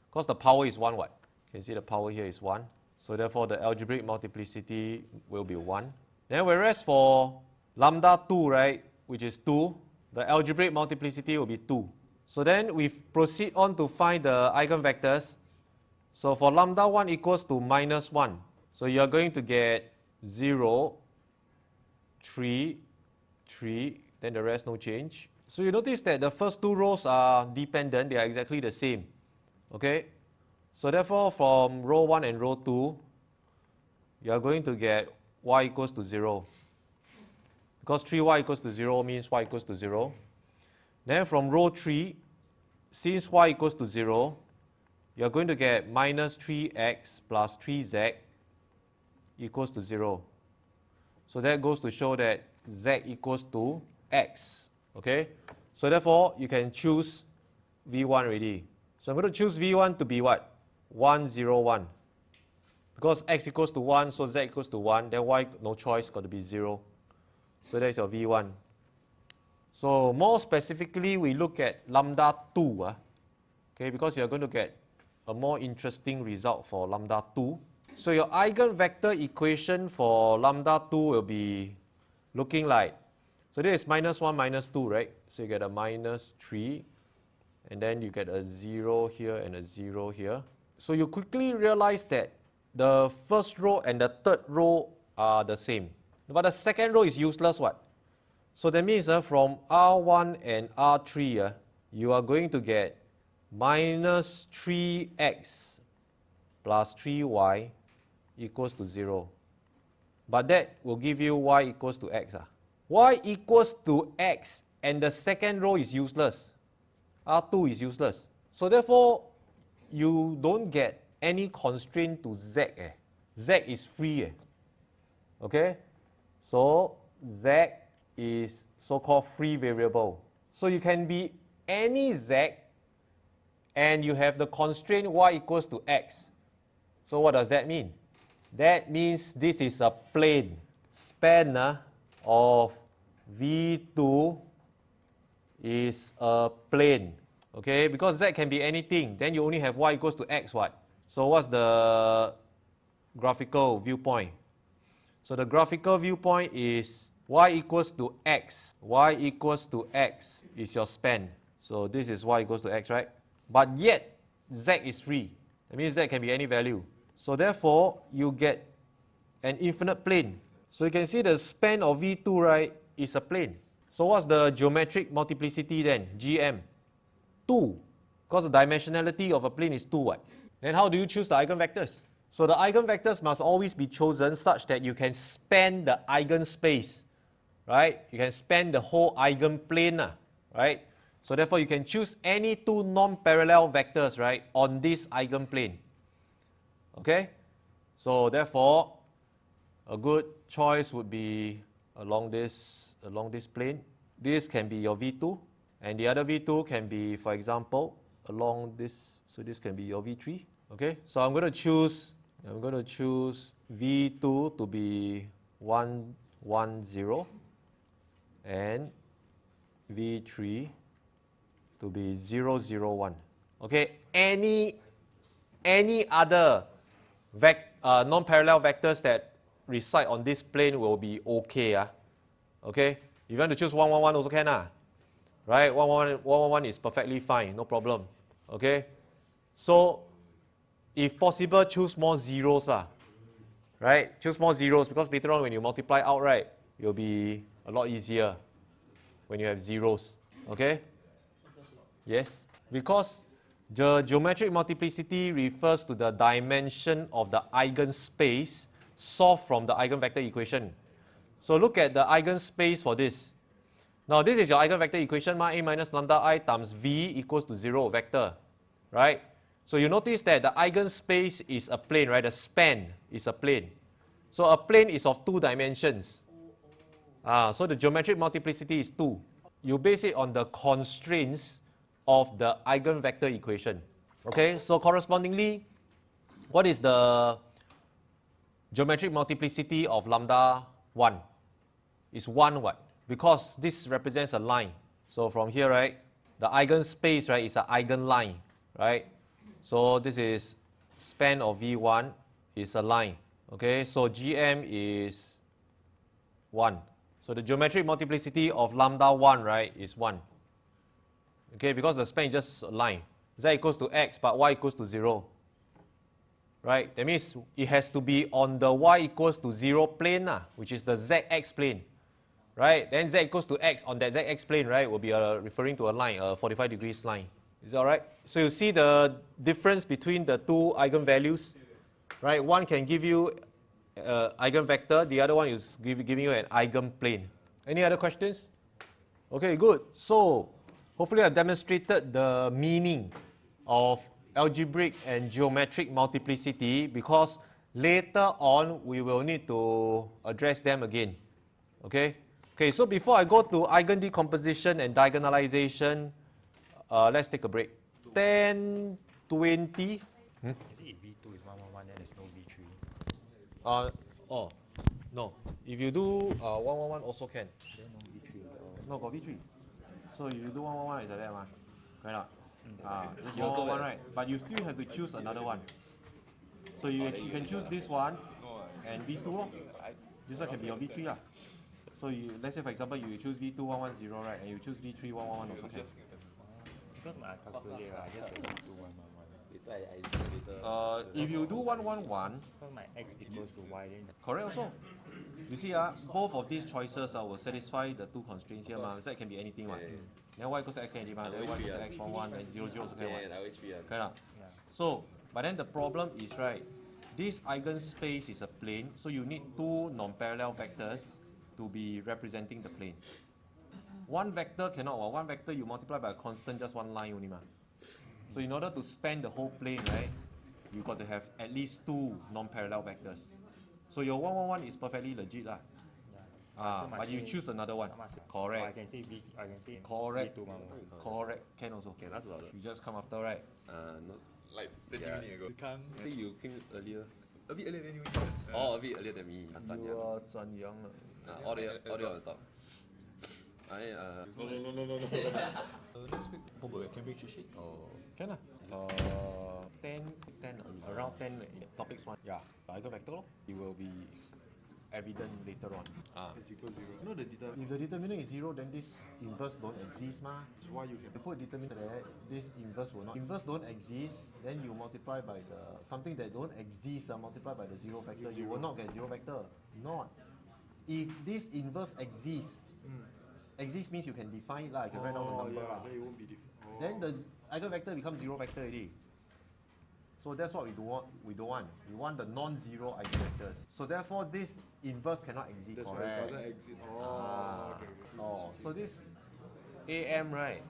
Because the power is 1, what? You can see the power here is 1. So therefore the algebraic multiplicity will be 1. Then whereas for lambda 2, right, which is 2, the algebraic multiplicity will be 2. So then we proceed on to find the eigenvectors. So for lambda 1 equals to minus 1. So you are going to get 0, 3, 3, then the rest no change. So you notice that the first two rows are dependent, they are exactly the same. Okay? So therefore from row 1 and row 2, you are going to get y equals to 0. Because 3y equals to 0 means y equals to 0. Then from row 3, since y equals to 0, you are going to get minus 3x plus 3z equals to 0. So that goes to show that z equals to x. Okay? So therefore, you can choose V1 already. So I'm going to choose V1 to be what? 1, 0, 1. Because x equals to 1, so z equals to 1, then y, no choice, got to be 0. So that's your V1. So more specifically, we look at lambda 2. Okay, because you're going to get a more interesting result for lambda 2. So your eigenvector equation for lambda 2 will be looking like, so this is minus 1 minus 2, right? So you get a minus 3, and then you get a 0 here and a 0 here. So you quickly realize that the first row and the third row are the same. But the second row is useless, what? So that means from R1 and R3, you are going to get minus 3x plus 3y equals to 0. But that will give you y equals to x. Y equals to x and the second row is useless. R2 is useless. So therefore, you don't get any constraint to z. Z is free. Okay? So z is so-called free variable. So you can be any z and you have the constraint y equals to x. So what does that mean? That means this is a plane. Span of V2 is a plane. Okay, because z can be anything, then you only have y equals to x, what? So what's the graphical viewpoint? So the graphical viewpoint is y equals to x. Y equals to x is your span. So this is y equals to x, right? But yet, z is free. That means z can be any value. So therefore, you get an infinite plane. So you can see the span of V2, right, is a plane. So what's the geometric multiplicity then? GM. 2. Because the dimensionality of a plane is 2, what? Then how do you choose the eigenvectors? So the eigenvectors must always be chosen such that you can span the eigenspace, right? You can span the whole eigenplane, right? So therefore, you can choose any two non-parallel vectors, right, on this eigenplane. Okay? So therefore, a good choice would be along this plane. This can be your V2, and the other V2 can be, for example, along this, so this can be your V3. Okay, so I'm going to choose V2 to be 1, 1, 0, and V3 to be 0, 0, 1. Okay, any other non-parallel vectors that reside on this plane will be okay. Okay, if you want to choose 1, 1, 1 also can. Right, 1, 1, 1, 1, 1 is perfectly fine, no problem. Okay, so if possible, choose more zeros. Right, choose more zeros because later on when you multiply out, right, it will be a lot easier when you have zeros. Okay? Yes? Because the geometric multiplicity refers to the dimension of the eigenspace solved from the eigenvector equation. So look at the eigenspace for this. Now this is your eigenvector equation, A minus lambda I times V equals to 0 vector. Right? So you notice that the eigenspace is a plane, right? The span is a plane. So a plane is of 2 dimensions. So the geometric multiplicity is 2. You base it on the constraints of the eigenvector equation. Okay, so correspondingly, what is the geometric multiplicity of lambda 1? It's 1 what? Because this represents a line. So from here, right, the eigenspace, right, is an eigenline, right? So this is span of V1 is a line. Okay, so GM is 1. So the geometric multiplicity of lambda 1, right, is 1. Okay, because the span is just a line. Z equals to x, but y equals to 0. Right, that means it has to be on the y equals to 0 plane, which is the zx plane. Right, then z equals to x on that zx plane, right, will be referring to a line, a 45 degrees line. Is that alright? So you see the difference between the two eigenvalues? Right, one can give you eigenvector, the other one is giving you an eigenplane. Any other questions? Okay, good. So, hopefully I've demonstrated the meaning of algebraic and geometric multiplicity because later on we will need to address them again. Okay? Okay, so before I go to eigendecomposition and diagonalization, let's take a break. 10, 20. Is it if V2 is 111 then there's no V3? No. If you do 111 also can. Then no V3. No, got V3. So if you do 111 is like that, right? This 111, right? But you still have to choose another one. So you can choose this one and V2. This one can be your V3. So let's say for example you choose V2 110, right? And you choose V3 111 also can. Because my calculator, I just get V2 111. If you do 111, Because my x equals to y then. correct also. You see, both of these choices will satisfy the two constraints here. Z can be anything. Then y equals to x can be anything. Then y equals to x 11, then 0, 0 also can. Correct. So, but then the problem is, right, this eigenspace is a plane, so you need two non-parallel vectors to be representing the plane. One vector cannot, one vector you multiply by a constant, just one line only. So in order to span the whole plane, right, you got to have at least two non-parallel vectors. So your 111 is perfectly legit. But you choose another one. Correct. I can say V, I can say Correct. V2 111. Correct. Can also. Can ask about You just come after, right? not Like 30 minutes ago. You can't. I think you came earlier. A bit earlier than you. A bit earlier than me. You are Zhan Yang. All the way on the top. No. Next week, homework Cambridge sheet. Can 10, around 10 topics one. Yeah, the eigenvector, it will be evident later on. You know the data. If the determinant is 0, then this inverse don't exist. Why you can You put determinant there, this inverse will not. Inverse don't exist, then you multiply by the something that don't exist, multiply by the 0 vector. You will not get 0 vector. Not. If this inverse exists, exists means you can define it, you can write down the number. then it won't be different. Then the eigenvector becomes 0 vector already. So that's what we don't want. We want the non-zero eigenvectors. So therefore, this inverse cannot exist. That's why correct? it doesn't exist. So this AM, right,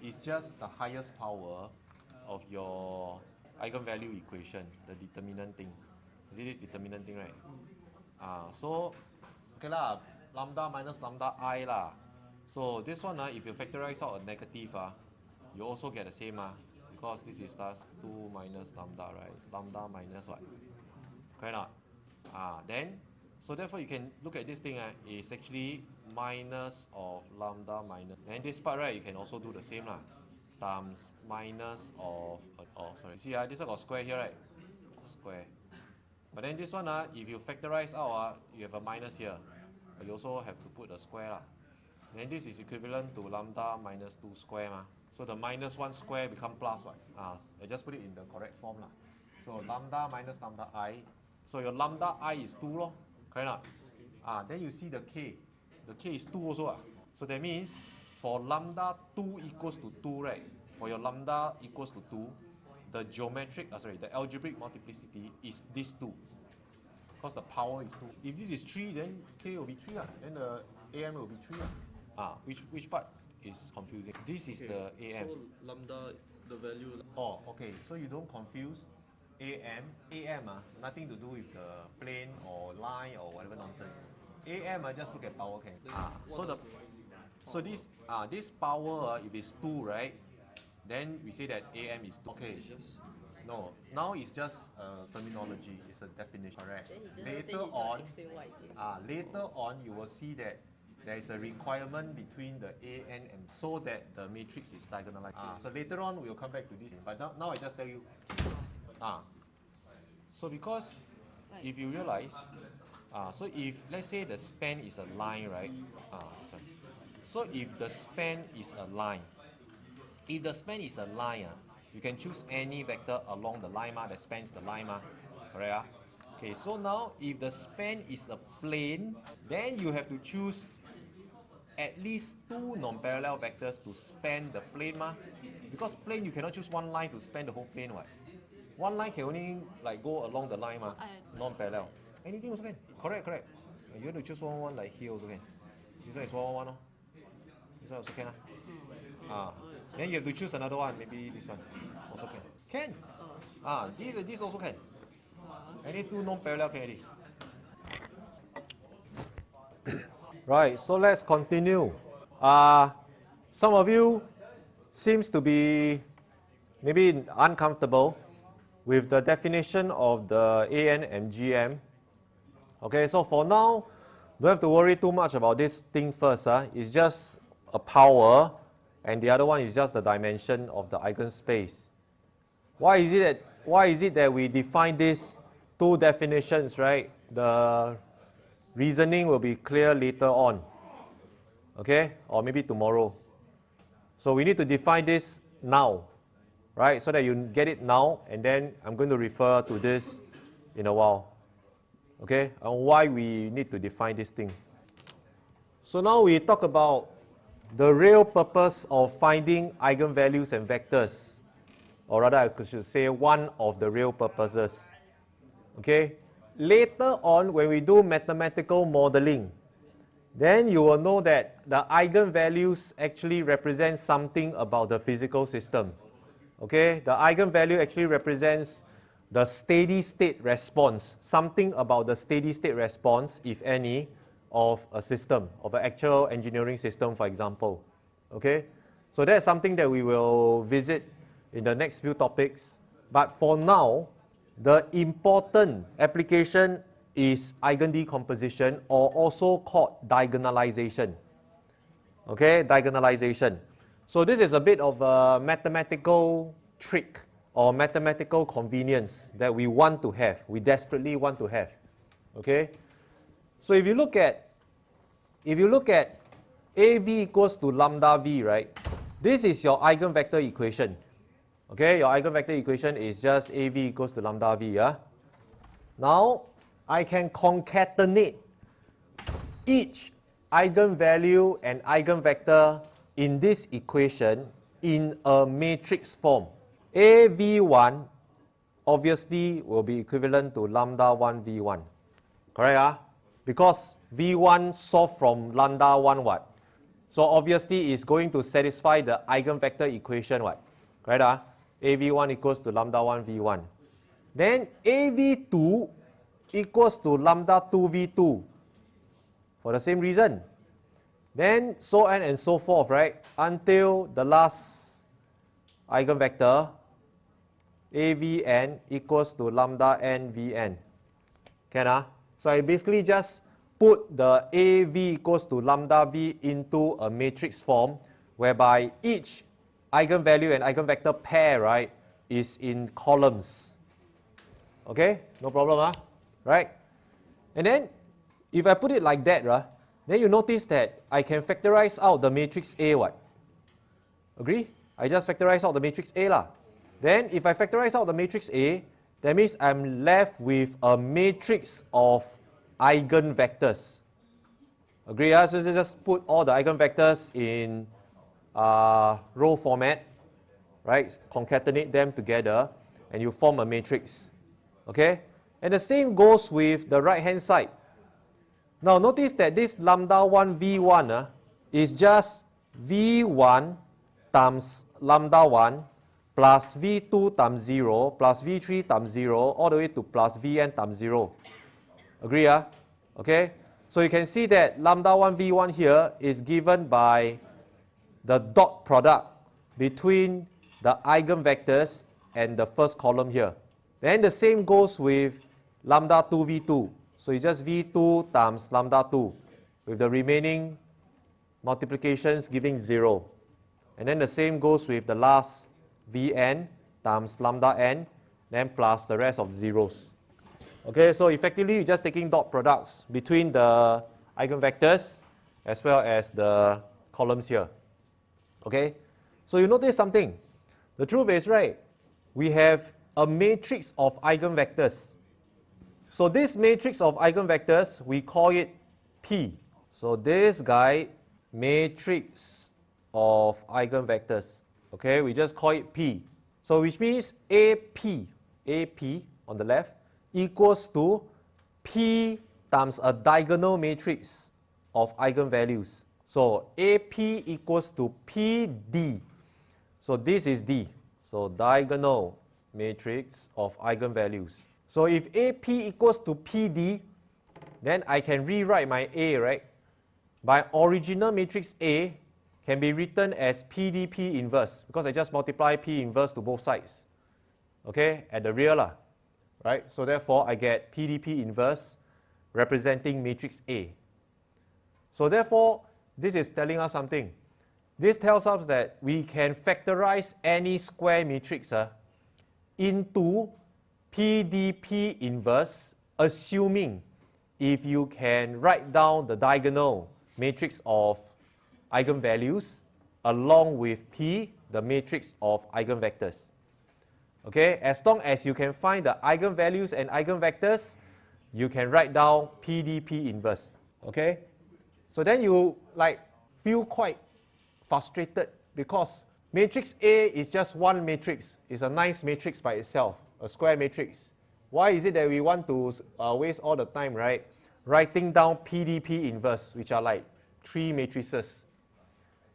is just the highest power of your eigenvalue equation, the determinant thing. You see this determinant thing, right? So, okay lambda minus lambda I So this one, if you factorize out a negative, you also get the same. because this is thus 2 minus lambda, right? Lambda minus what? Correct or not? Then, so therefore you can look at this thing, is actually minus of lambda minus. And this part, right, you can also do the same lah. Times minus of, sorry, see, this one got square here, right? Square. But then this one, if you factorize out, you have a minus here. But you also have to put a square lah. Then this is equivalent to lambda minus 2 square. So the minus 1 square become plus what? I just put it in the correct form lah. So lambda minus lambda I. So your lambda I is 2 lor. Correct not? Then you see the k. The k is 2 also. So that means for lambda 2 equals to 2, right? For your lambda equals to 2, the geometric, the algebraic multiplicity is this 2. Because the power is 2. If this is 3, then k will be 3. Then the am will be 3. Which part is confusing? This is the am. So lambda, the value. Oh, okay. So you don't confuse am. Nothing to do with the plane or line or whatever nonsense. Am, just look at power. So this power, if it's 2, right? Then we say that am is 2. Okay. No, now it's just terminology. It's a definition. Correct. Later on, you will see that there is a requirement between the an and so that the matrix is diagonalized. So later on, we'll come back to this. But now I just tell you. So because if you realize, so if let's say the span is a line, right? So if the span is a line, you can choose any vector along the line that spans the line, correct? Okay, so now if the span is a plane, then you have to choose at least 2 non-parallel vectors to span the plane, because plane you cannot choose one line to span the whole plane, what? One line can only like go along the line, non-parallel. Anything also can. Correct. You want to choose one like here also can. This one is 1, this one also can. Then you have to choose another one, maybe this one also can. This also can. Any 2 non-parallel can already. Right, so let's continue. Some of you seems to be maybe uncomfortable with the definition of the AN and GM. Okay, so for now, don't have to worry too much about this thing first. It's just a power, and the other one is just the dimension of the eigenspace. Why is it that we define these 2 definitions, right? The reasoning will be clear later on, okay? Or maybe tomorrow. So we need to define this now, right? So that you get it now, and then I'm going to refer to this in a while, okay? And why we need to define this thing. So now we talk about the real purpose of finding eigenvalues and vectors, or rather I should say one of the real purposes, okay? Later on, when we do mathematical modeling, then you will know that the eigenvalues actually represent something about the physical system. Okay, the eigenvalue actually represents the steady state response, something about the steady state response, if any, of a system, of an actual engineering system, for example. Okay, so that's something that we will visit in the next few topics. But for now, the important application is eigendecomposition, or also called diagonalization. Okay, diagonalization. So this is a bit of a mathematical trick or mathematical convenience that we want to have, we desperately want to have. Okay, so if you look at AV equals to lambda V, right? This is your eigenvector equation. Okay, your eigenvector equation is just AV equals to lambda V. Now, I can concatenate each eigenvalue and eigenvector in this equation in a matrix form. AV1 obviously will be equivalent to lambda 1 V1. Correct? Because V1 solved from lambda 1 what? So obviously it's going to satisfy the eigenvector equation what? Correct? AV1 equals to lambda 1 V1. Then AV2 equals to lambda 2 V2 for the same reason. Then so on and so forth, right? Until the last eigenvector, AVN equals to lambda n Vn. Can So I basically just put the AV equals to lambda V into a matrix form whereby each eigenvalue and eigenvector pair, right, is in columns. Okay, no problem, right? And then if I put it like that, then you notice that I can factorize out the matrix A, what? Agree? I just factorize out the matrix A lah. Then if I factorize out the matrix A, that means I'm left with a matrix of eigenvectors. Agree? So just put all the eigenvectors in row format, right? Concatenate them together and you form a matrix. Okay? And the same goes with the right hand side. Now notice that this lambda 1 V1 is just V1 times lambda 1 plus V2 times 0 plus V3 times 0 all the way to plus Vn times 0. Agree? Okay? So you can see that lambda 1 V1 here is given by the dot product between the eigenvectors and the first column here. Then the same goes with lambda 2 V2. So it's just V2 times lambda 2 with the remaining multiplications giving 0. And then the same goes with the last Vn times lambda n, then plus the rest of zeros. Okay, so effectively you're just taking dot products between the eigenvectors as well as the columns here. Okay, so you notice something. The truth is, right, we have a matrix of eigenvectors. So this matrix of eigenvectors, we call it P. So this guy, matrix of eigenvectors. Okay, we just call it P. So which means AP on the left equals to P times a diagonal matrix of eigenvalues. So AP equals to PD. So this is D. So diagonal matrix of eigenvalues. So if AP equals to PD, then I can rewrite my A, right? My original matrix A can be written as PDP inverse because I just multiply P inverse to both sides. Okay, at the rear, right? So therefore I get PDP inverse representing matrix A. So therefore, this is telling us something. This tells us that we can factorize any square matrix into PDP inverse, assuming if you can write down the diagonal matrix of eigenvalues along with P, the matrix of eigenvectors. Okay, as long as you can find the eigenvalues and eigenvectors, you can write down PDP inverse. Okay, so then you feel quite frustrated because matrix A is just one matrix. It's a nice matrix by itself, a square matrix. Why is it that we want to waste all the time, right, writing down PDP inverse, which are like 3 matrices?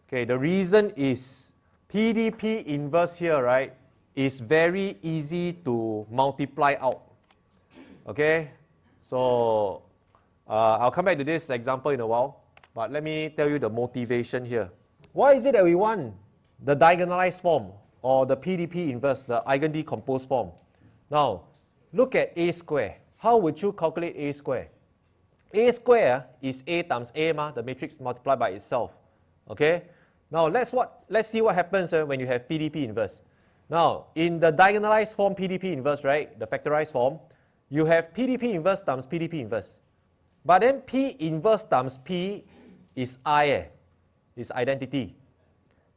Okay, the reason is PDP inverse here, right, is very easy to multiply out. Okay, so I'll come back to this example in a while, but let me tell you the motivation here. Why is it that we want the diagonalized form or the PDP inverse, the eigendecomposed form? Now, look at A square. How would you calculate A square? A square is A times A, the matrix multiplied by itself. Okay? Now, let's see what happens when you have PDP inverse. Now, in the diagonalized form PDP inverse, right, the factorized form, you have PDP inverse times PDP inverse. But then P inverse times P is I, is identity.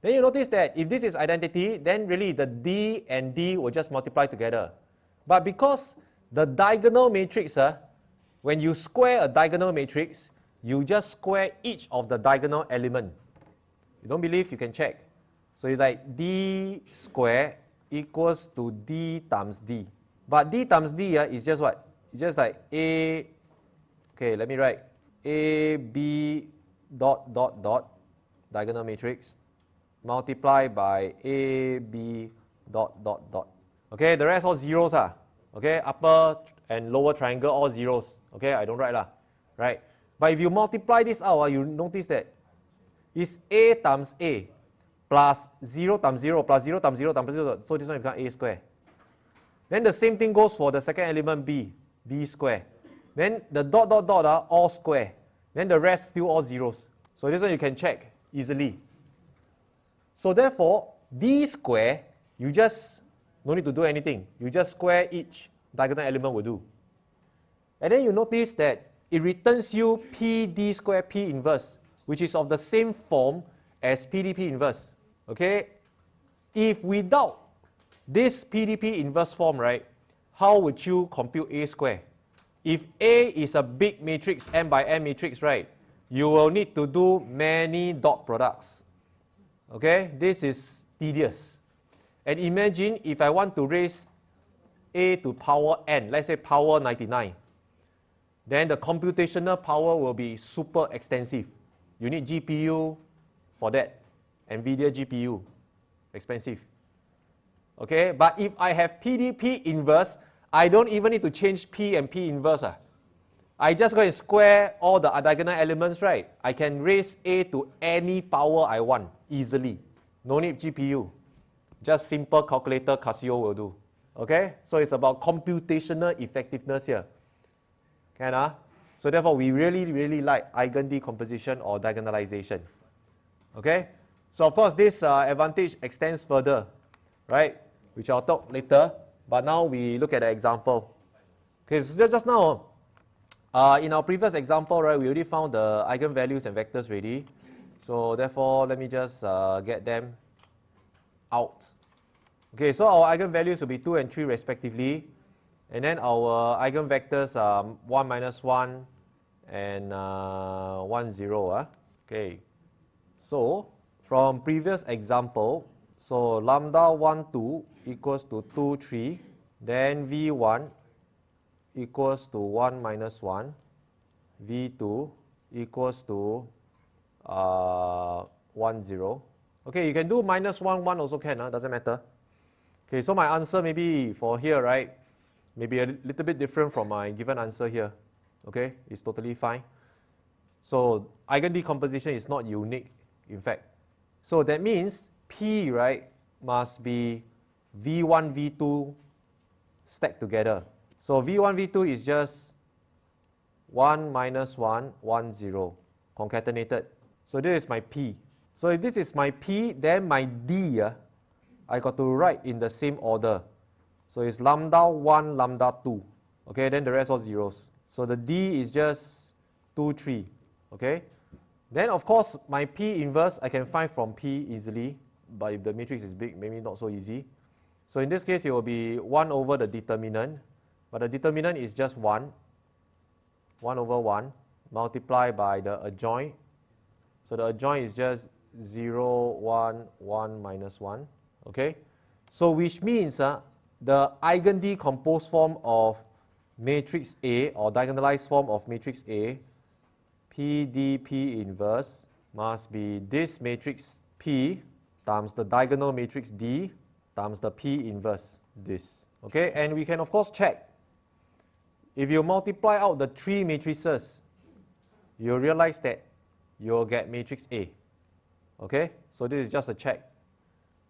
Then you notice that if this is identity, then really the D and D will just multiply together. But because the diagonal matrix, when you square a diagonal matrix, you just square each of the diagonal element. You don't believe, you can check. So it's like D square equals to D times D. But D times D is just what? It's just like A, okay, let me write A, B, dot, dot, dot, diagonal matrix, multiply by A, B, dot, dot, dot. Okay, the rest all zeros. Okay, upper and lower triangle, all zeros. Okay, I don't write right? But if you multiply this out, you notice that it's A times A plus 0 times 0 plus 0 times 0 times 0. So this one becomes A square. Then the same thing goes for the second element b, b square. Then the dot dot dot are all square. Then the rest still all zeros. So this one you can check easily. So therefore, d square, you just no need to do anything. You just square each diagonal element will do. And then you notice that it returns you PD square P inverse, which is of the same form as PDP inverse. Okay? If without this PDP inverse form, right, how would you compute A square? If A is a big matrix, m by n matrix, right, you will need to do many dot products. Okay? This is tedious. And imagine if I want to raise A to power n, let's say power 99, then the computational power will be super extensive. You need GPU for that. NVIDIA GPU, expensive. Okay, but if I have PDP inverse, I don't even need to change P and P inverse. I just go and square all the diagonal elements, right? I can raise A to any power I want easily. No need GPU. Just simple calculator Casio will do. Okay, so it's about computational effectiveness here. Can, So therefore, we really like eigen decomposition or diagonalization. Okay? So of course, this advantage extends further, right? Which I'll talk later. But now we look at the example. Okay, so just now, in our previous example, right, we already found the eigenvalues and vectors ready. So therefore, let me just get them out. Okay, so our eigenvalues will be 2 and 3 respectively. And then our eigenvectors are 1 minus 1 and 1, 0. Okay. So, from previous example, so lambda 1, 2 equals to 2, 3. Then V1 equals to 1 minus 1. V2 equals to 1, 0. Okay, you can do minus 1, 1 also can, doesn't matter. Okay, so my answer maybe for here, right? Maybe a little bit different from my given answer here. Okay, it's totally fine. So eigen decomposition is not unique, in fact. So that means P, right, must be V1, V2 stacked together. So V1, V2 is just 1 minus 1, 1, 0, concatenated. So this is my P. So if this is my P, then my D, I got to write in the same order. So it's lambda 1, lambda 2. Okay, then the rest all zeros. So the D is just 2, 3. Okay? Then of course my P inverse I can find from P easily. But if the matrix is big, maybe not so easy. So in this case it will be 1 over the determinant. But the determinant is just 1. 1 over 1 multiplied by the adjoint. So the adjoint is just 0, 1, 1 minus 1. Okay? So which means the eigen-decomposed form of matrix A or diagonalized form of matrix A, PDP inverse, must be this matrix P times the diagonal matrix D times the P inverse, this. Okay, and we can of course check. If you multiply out the 3 matrices, you'll realize that you'll get matrix A. Okay, so this is just a check.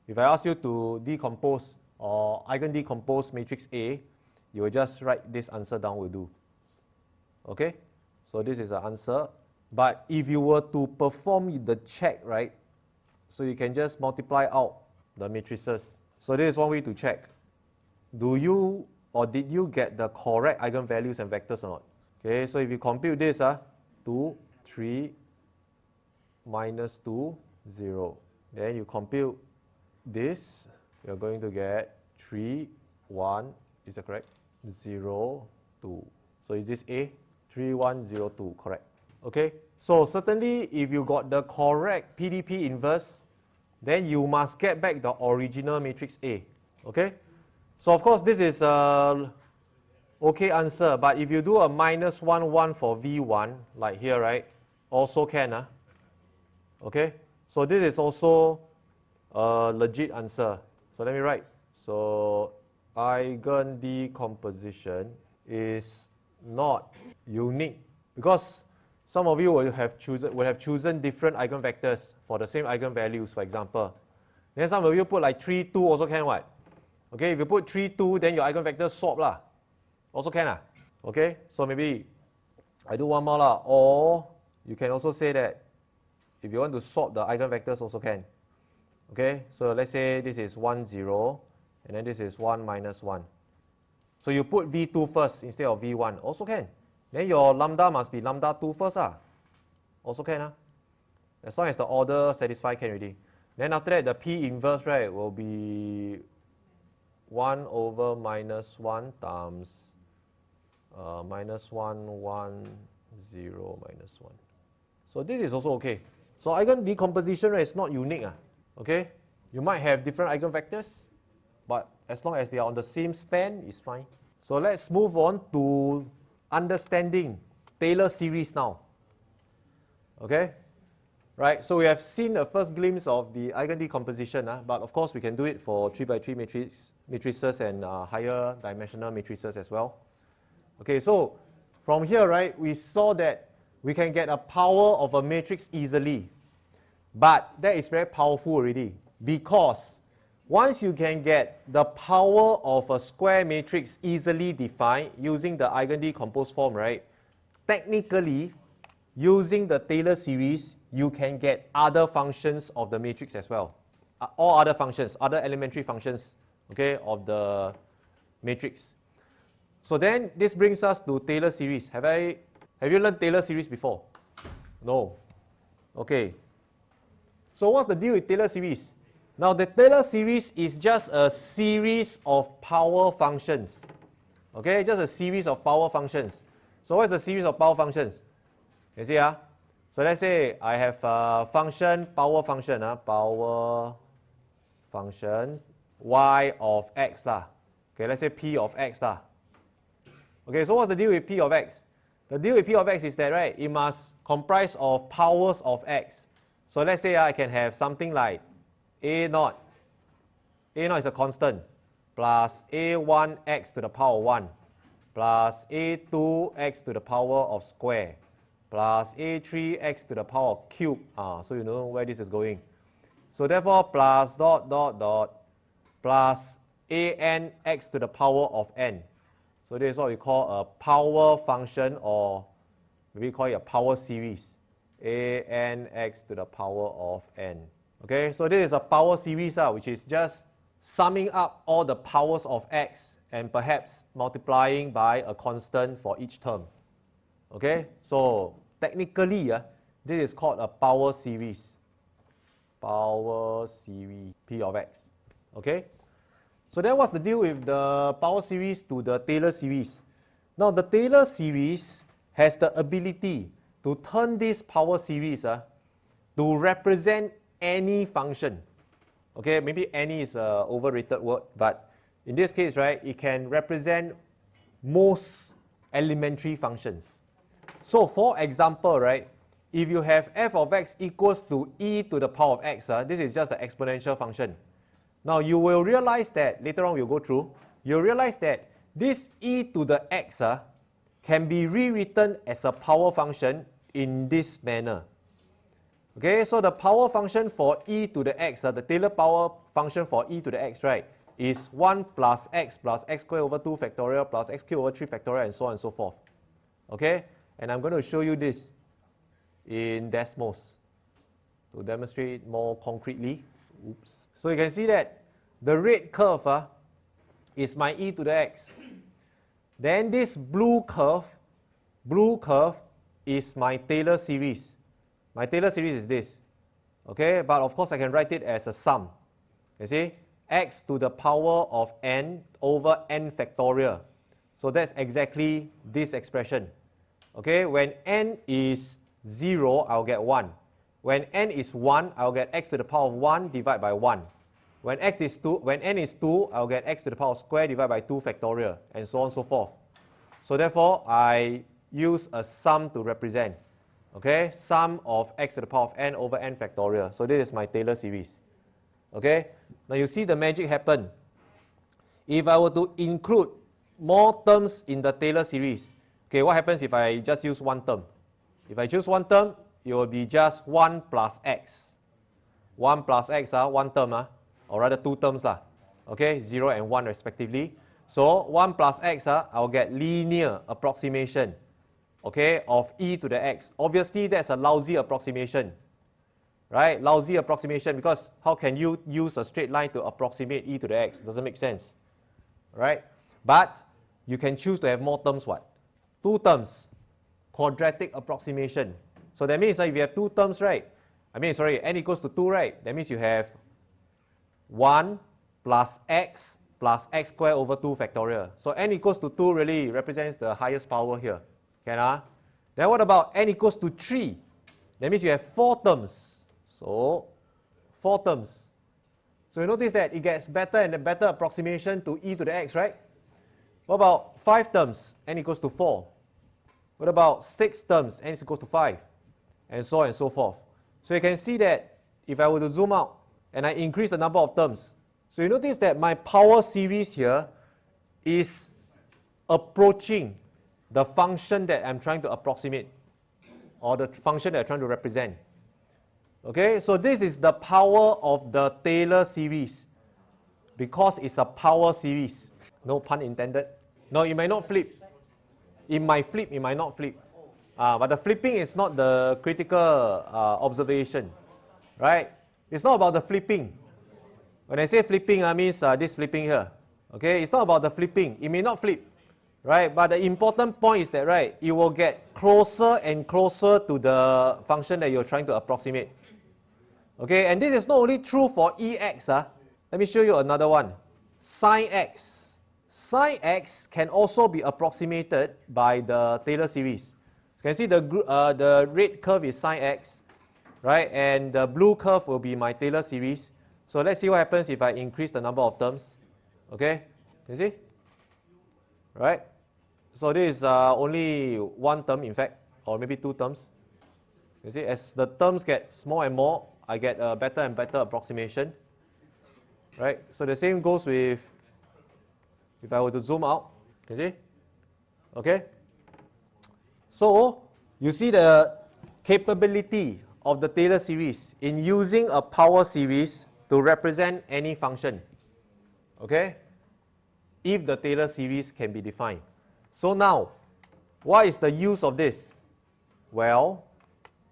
If I ask you to decompose or eigen-decompose matrix A, you will just write this answer down will do. Okay? So this is the answer. But if you were to perform the check, right, so you can just multiply out the matrices. So this is one way to check. Do you or did you get the correct eigenvalues and vectors or not? Okay, so if you compute this, 2, 3, minus 2, 0. Then you compute this, you're going to get 3, 1, is that correct? 0, 2. So is this A? 3, 1, 0, 2, correct. Okay, so certainly if you got the correct PDP inverse, then you must get back the original matrix A. Okay, so of course this is a okay answer, but if you do a minus 1, 1 for V1, like here, right, also can. Okay, so this is also a legit answer. So let me write. So eigen decomposition is not unique because some of you will have chosen different eigenvectors for the same eigenvalues, for example. Then some of you put like 3, 2 also can what? Okay, if you put 3, 2, then your eigenvectors swap lah. Also can lah. Okay, so maybe I do one more lah. Or you can also say that if you want to swap the eigenvectors also can. Okay, so let's say this is 1, 0, and then this is 1, minus 1. So you put V2 first instead of V1, also can. Then your lambda must be lambda 2 first ah. Also can ah. As long as the order satisfied can already. Then after that the P inverse, right, will be 1 over minus 1 times minus 1, 1, 0, minus 1. So this is also okay. So eigen decomposition, right, is not unique. Okay? You might have different eigenvectors, but as long as they are on the same span, it's fine. So let's move on to understanding Taylor series now. Okay? Right, so we have seen a first glimpse of the eigen decomposition, but of course we can do it for 3 by 3 matrices and higher dimensional matrices as well. Okay, so from here, right, we saw that we can get a power of a matrix easily. But that is very powerful already, because once you can get the power of a square matrix easily defined using the eigen-decomposed form, right, technically, using the Taylor series, you can get other functions of the matrix as well. All other functions, other elementary functions, okay, of the matrix. So then this brings us to Taylor series. Have you learned Taylor series before? No. Okay. So what's the deal with Taylor series? Now the Taylor series is just a series of power functions. Okay, just a series of power functions. So what's a series of power functions? You see, so let's say I have a function, power function, power functions, y of x lah. Okay, let's say p of x lah. Okay, so what's the deal with p of x? The deal with p of x is that, right, it must comprise of powers of x. So let's say I can have something like a naught is a constant, plus a1x to the power 1, plus a2x to the power of square, plus a3x to the power of cube. So you know where this is going. So therefore, plus dot dot dot, plus anx to the power of n. So this is what we call a power function, or maybe call it a power series. Anx to the power of n. Okay, so this is a power series which is just summing up all the powers of x and perhaps multiplying by a constant for each term. Okay, so technically this is called a power series. Power series p of x. Okay, so then what's the deal with the power series to the Taylor series? Now the Taylor series has the ability to turn this power series to represent any function. Okay, maybe any is an overrated word, but in this case, right, it can represent most elementary functions. So for example, right, if you have f of x equals to e to the power of x, this is just the exponential function. Now you will realize that, later on we'll go through, you'll realize that this e to the x can be rewritten as a power function in this manner. Okay, so the power function for e to the x, the Taylor power function for e to the x, right, is 1 plus x squared over 2 factorial plus x cubed over 3 factorial and so on and so forth. Okay, and I'm going to show you this in Desmos to demonstrate more concretely. Oops. So you can see that the red curve is my e to the x. Then this blue curve is my Taylor series. My Taylor series is this. Okay, but of course I can write it as a sum. You see, x to the power of n over n factorial. So that's exactly this expression. Okay, when n is 0, I'll get 1. When n is 1, I'll get x to the power of 1 divided by 1. When n is 2, I'll get x to the power of square divided by 2 factorial, and so on and so forth. So therefore, I use a sum to represent. Okay, sum of x to the power of n over n factorial. So this is my Taylor series. Okay, now you see the magic happen. If I were to include more terms in the Taylor series, okay, what happens if I just use one term? If I choose one term, it will be just 1 plus x. 1 plus x, one term, or rather two terms. okay, 0 and 1 respectively. So 1 plus x, I'll get linear approximation, okay, of e to the x. Obviously, that's a lousy approximation, right? Lousy approximation, because how can you use a straight line to approximate e to the x? Doesn't make sense, right? But you can choose to have more terms, what? 2 terms, quadratic approximation. So that means if you have 2 terms, right? n equals to 2, right? That means you have 1 plus x squared over 2 factorial. So n equals to 2 really represents the highest power here. Can Then what about n equals to 3? That means you have 4 terms. So 4 terms. So you notice that it gets better and better approximation to e to the x, right? What about 5 terms? N equals to 4. What about 6 terms? N is equals to 5. And so on and so forth. So you can see that if I were to zoom out and I increase the number of terms, so you notice that my power series here is approaching the function that I'm trying to approximate, or the function that I'm trying to represent. Okay, so this is the power of the Taylor series, because it's a power series. No pun intended. No, it might not flip. It might flip, it might not flip. But the flipping is not the critical observation, right? It's not about the flipping. When I say flipping, I mean this flipping here. Okay, it's not about the flipping. It may not flip, right? But the important point is that, right, you will get closer and closer to the function that you're trying to approximate. Okay, and this is not only true for Ex. Let me show you another one. Sin x. Sin x can also be approximated by the Taylor series. You can see the red curve is sin x, right? And the blue curve will be my Taylor series. So let's see what happens if I increase the number of terms. Okay, can you see? Right? So this is only 1 term, in fact, or maybe 2 terms. You see, as the terms get more and more, I get a better and better approximation. Right? So the same goes with, if I were to zoom out, can you see? Okay? So, you see the capability of the Taylor series in using a power series to represent any function. Okay? If the Taylor series can be defined. So now, what is the use of this? Well,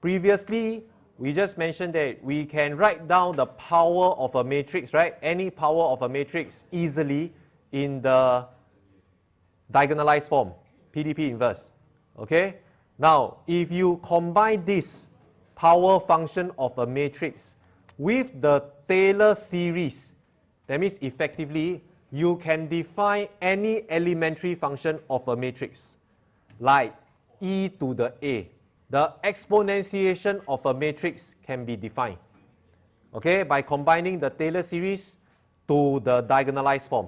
previously, we just mentioned that we can write down the power of a matrix, right? Any power of a matrix easily in the diagonalized form, PDP inverse. Okay? Now, if you combine this power function of a matrix with the Taylor series, that means effectively you can define any elementary function of a matrix, like e to the a. The exponentiation of a matrix can be defined, okay, by combining the Taylor series to the diagonalized form.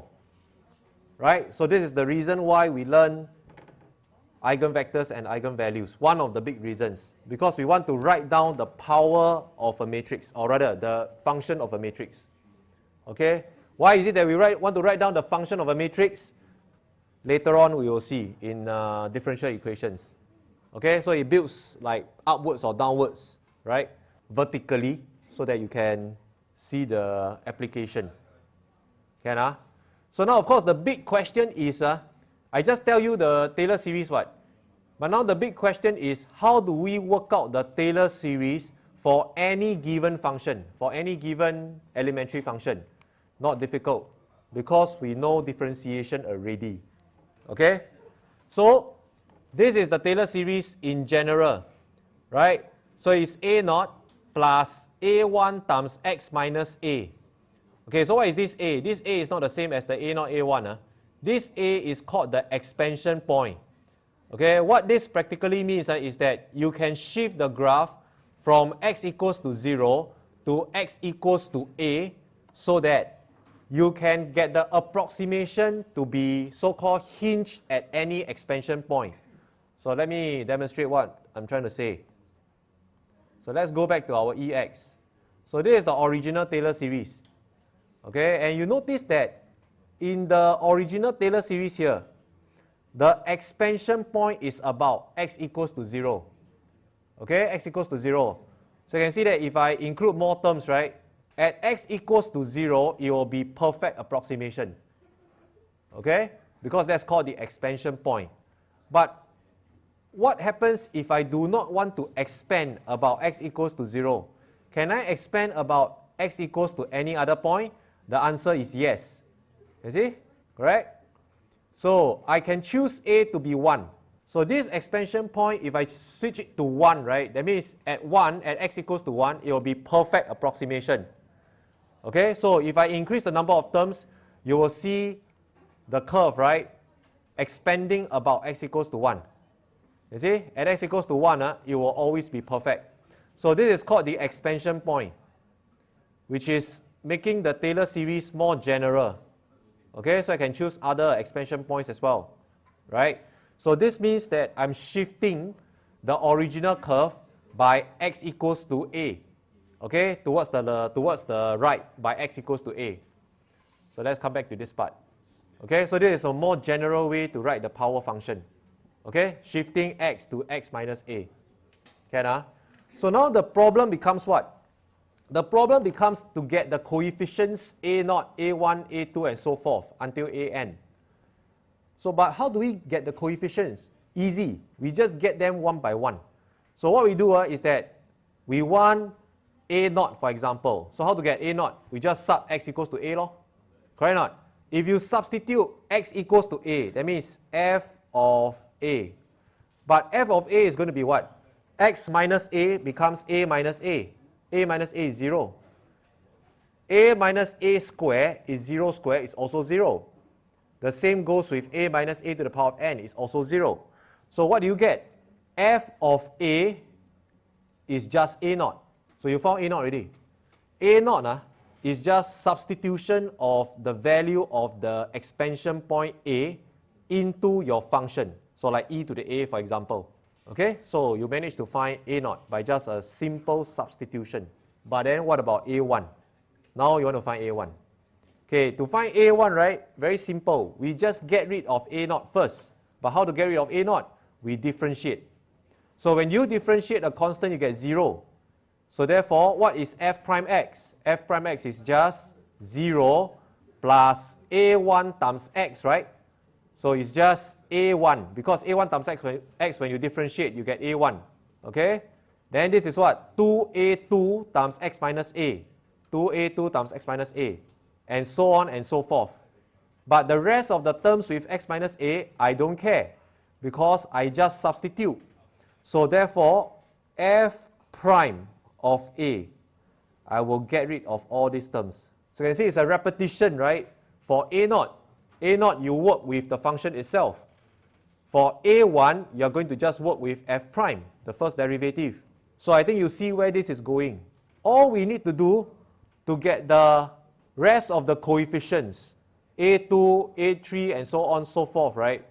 Right? So this is the reason why we learn eigenvectors and eigenvalues. One of the big reasons, because we want to write down the power of a matrix, or rather the function of a matrix. Okay? Why is it that we want to write down the function of a matrix? Later on we will see in differential equations. Okay, so it builds like upwards or downwards, right? Vertically, so that you can see the application. Can So now, of course, the big question is, I just tell you the Taylor series what? But now the big question is, how do we work out the Taylor series for any given function, for any given elementary function? Not difficult, because we know differentiation already. Okay? So, this is the Taylor series in general, right? So it's A0 plus A1 times x minus A. Okay, so what is this A? This A is not the same as the A0, A1. This A is called the expansion point. Okay, what this practically means is that you can shift the graph from x equals to 0 to x equals to A, so that you can get the approximation to be so-called hinged at any expansion point. So let me demonstrate what I'm trying to say. So let's go back to our Ex. So this is the original Taylor series. Okay, and you notice that in the original Taylor series here, the expansion point is about x equals to 0. Okay, x equals to 0. So you can see that if I include more terms, right, at x equals to 0, it will be perfect approximation. Okay? Because that's called the expansion point. But what happens if I do not want to expand about x equals to 0? Can I expand about x equals to any other point? The answer is yes. You see? Correct? So I can choose A to be 1. So this expansion point, if I switch it to 1, right, that means at 1, at x equals to 1, it will be perfect approximation. Okay, so if I increase the number of terms, you will see the curve, right, expanding about x equals to 1. You see, at x equals to 1, it will always be perfect. So this is called the expansion point, which is making the Taylor series more general. Okay, so I can choose other expansion points as well, right? So this means that I'm shifting the original curve by x equals to a, okay, towards the right by x equals to a. So let's come back to this part. Okay, so this is a more general way to write the power function. Okay, shifting x to x minus a. Okay, so now the problem becomes what? The problem becomes to get the coefficients a0, a1, a2 and so forth until an. So but how do we get the coefficients? Easy. We just get them one by one. So what we do is that we want a0, for example. So how to get a0? We just sub x equals to a law. Correct or not? If you substitute x equals to a, that means f of a. But f of a is going to be what? X minus a becomes a minus a. A minus a is 0. A minus a square is 0 square is also 0. The same goes with a minus a to the power of n is also 0. So what do you get? F of a is just a0. So you found a0 already. A0 is just substitution of the value of the expansion point a into your function. So like e to the a, for example. Okay, so you managed to find a0 by just a simple substitution. But then what about a1? Now you want to find a1. Okay, to find a1, right, very simple. We just get rid of a0 first. But how to get rid of a0? We differentiate. So when you differentiate a constant, you get 0. So therefore, what is f prime x? F prime x is just 0 plus a1 times x, right? So it's just a1, because a1 times x, when you differentiate, you get a1. Okay? Then this is what? 2a2 times x minus a. 2a2 times x minus a. And so on and so forth. But the rest of the terms with x minus a, I don't care, because I just substitute. So therefore, f prime of a, I will get rid of all these terms. So you can see it's a repetition, right? For a0. A0, you work with the function itself. For a1, you're going to just work with f prime, the first derivative. So I think you see where this is going. All we need to do to get the rest of the coefficients, a2, a3, and so on and so forth, right,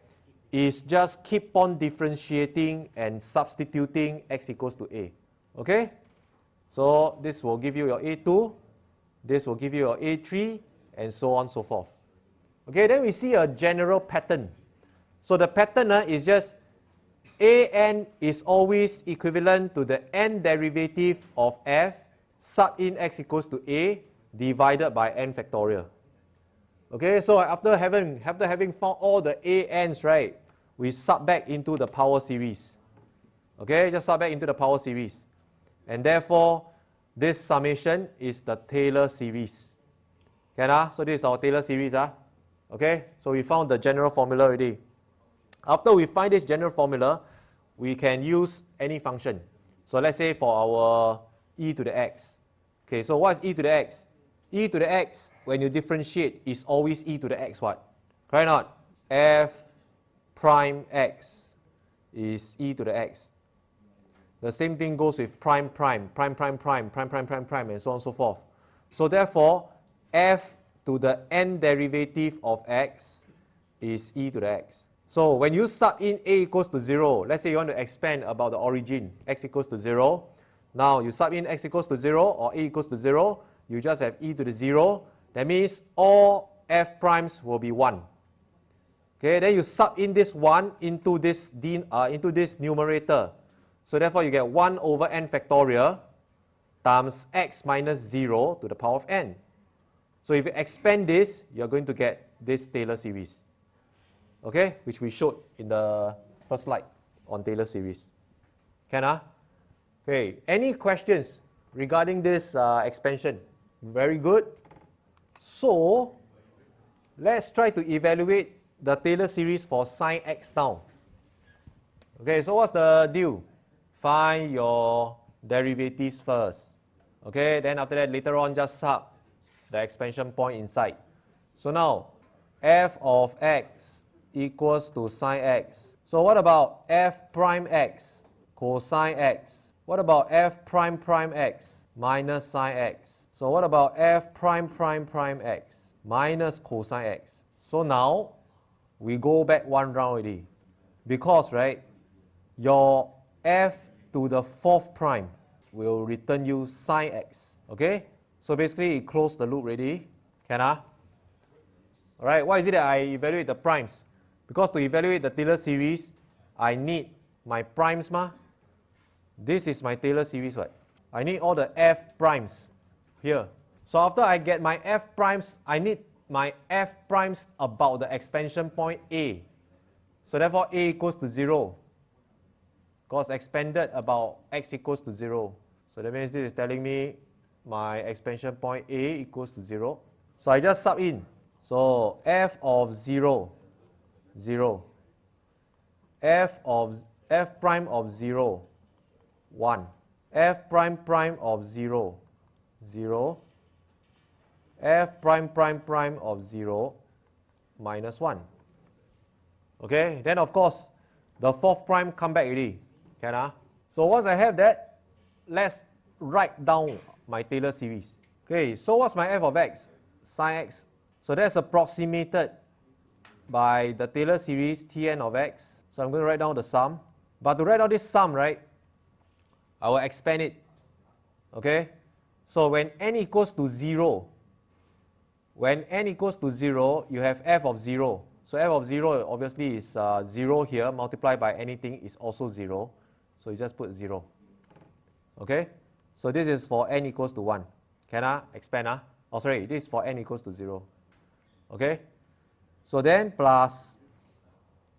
is just keep on differentiating and substituting x equals to a. Okay? So this will give you your a2, this will give you your a3, and so on and so forth. Okay, then we see a general pattern. So the pattern is just an is always equivalent to the n derivative of f sub in x equals to a divided by n factorial. Okay, so after having found all the an's, right, we sub back into the power series. Okay, just sub back into the power series. And therefore, this summation is the Taylor series. Okay, so this is our Taylor series. Okay, so we found the general formula already. After we find this general formula, we can use any function. So let's say for our e to the x. Okay, so what is e to the x? E to the x, when you differentiate, is always e to the x what? Correct or not? F prime x is e to the x. The same thing goes with prime prime, prime prime prime, prime prime prime prime, and so on and so forth. So therefore, f to the n derivative of x is e to the x. So when you sub in a equals to 0, let's say you want to expand about the origin, x equals to 0. Now you sub in x equals to 0 or a equals to 0, you just have e to the 0. That means all f primes will be 1. Okay, then you sub in this 1 into this numerator. So therefore you get 1 over n factorial times x minus 0 to the power of n. So if you expand this, you're going to get this Taylor series, okay, which we showed in the first slide on Taylor series. Can I? Okay, any questions regarding this expansion? Very good. So, let's try to evaluate the Taylor series for sine x now. Okay, so what's the deal? Find your derivatives first. Okay, then after that, later on, just sub the expansion point inside. So now, f of x equals to sine x. So what about f prime x cosine x? What about f prime prime x minus sine x? So what about f prime prime prime x minus cosine x? So now, we go back one round already. Because, right, your f to the fourth prime will return you sine x. Okay? So basically, it closed the loop already. Can I? Alright, why is it that I evaluate the primes? Because to evaluate the Taylor series, I need my primes, ma. This is my Taylor series, right? I need all the f primes here. So after I get my f primes, I need my f primes about the expansion point A. So therefore A equals to 0. Because expanded about x equals to 0. So that means this is telling me my expansion point A equals to 0. So I just sub in. So f of 0, 0. f prime of 0, 1. f prime prime of 0, 0. f prime prime prime of 0, minus 1. Okay, then of course, the fourth prime come back already. Can I? So once I have that, let's write down my Taylor series. Okay, so what's my f of x? Sine x. So that's approximated by the Taylor series Tn of x. So I'm going to write down the sum. But to write down this sum, right, I will expand it. Okay? So when n equals to 0, you have f of 0. So f of 0 obviously is 0 here, multiplied by anything is also 0. So you just put 0. Okay? So this is for n equals to 1. Can I expand? Oh, sorry, this is for n equals to 0. Okay? So then plus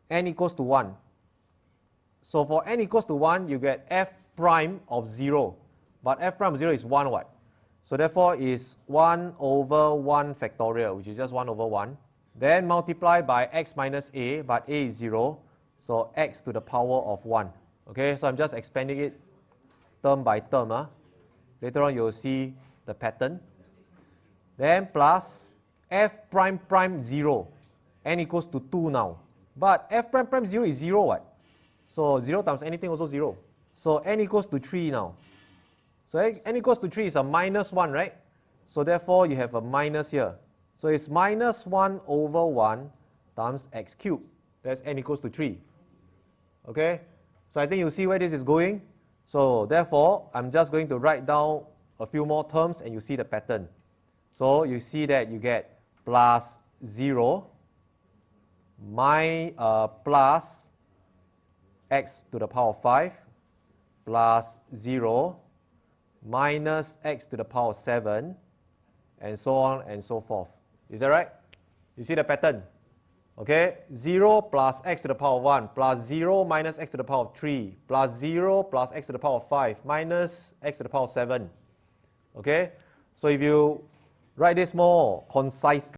n equals to 1. So for n equals to 1, you get f prime of 0. But f prime of 0 is 1 what? So therefore is 1 over 1 factorial, which is just 1 over 1. Then multiply by x minus a, but a is 0. So x to the power of 1. Okay, so I'm just expanding it term by term. Later on you'll see the pattern. Then plus f prime prime 0. N equals to 2 now. But f prime prime 0 is 0 what? So 0 times anything also 0. So n equals to 3 now. So n equals to 3 is a minus 1, right? So therefore you have a minus here. So it's minus 1 over 1 times x cubed. That's n equals to 3. Okay? So I think you see where this is going. So therefore, I'm just going to write down a few more terms and you see the pattern. So you see that you get plus 0 plus x to the power of 5 plus 0 minus x to the power of 7 and so on and so forth. Is that right? You see the pattern? Okay, 0 plus x to the power of 1 plus 0 minus x to the power of 3 plus 0 plus x to the power of 5 minus x to the power of 7. Okay, so if you write this more concisely,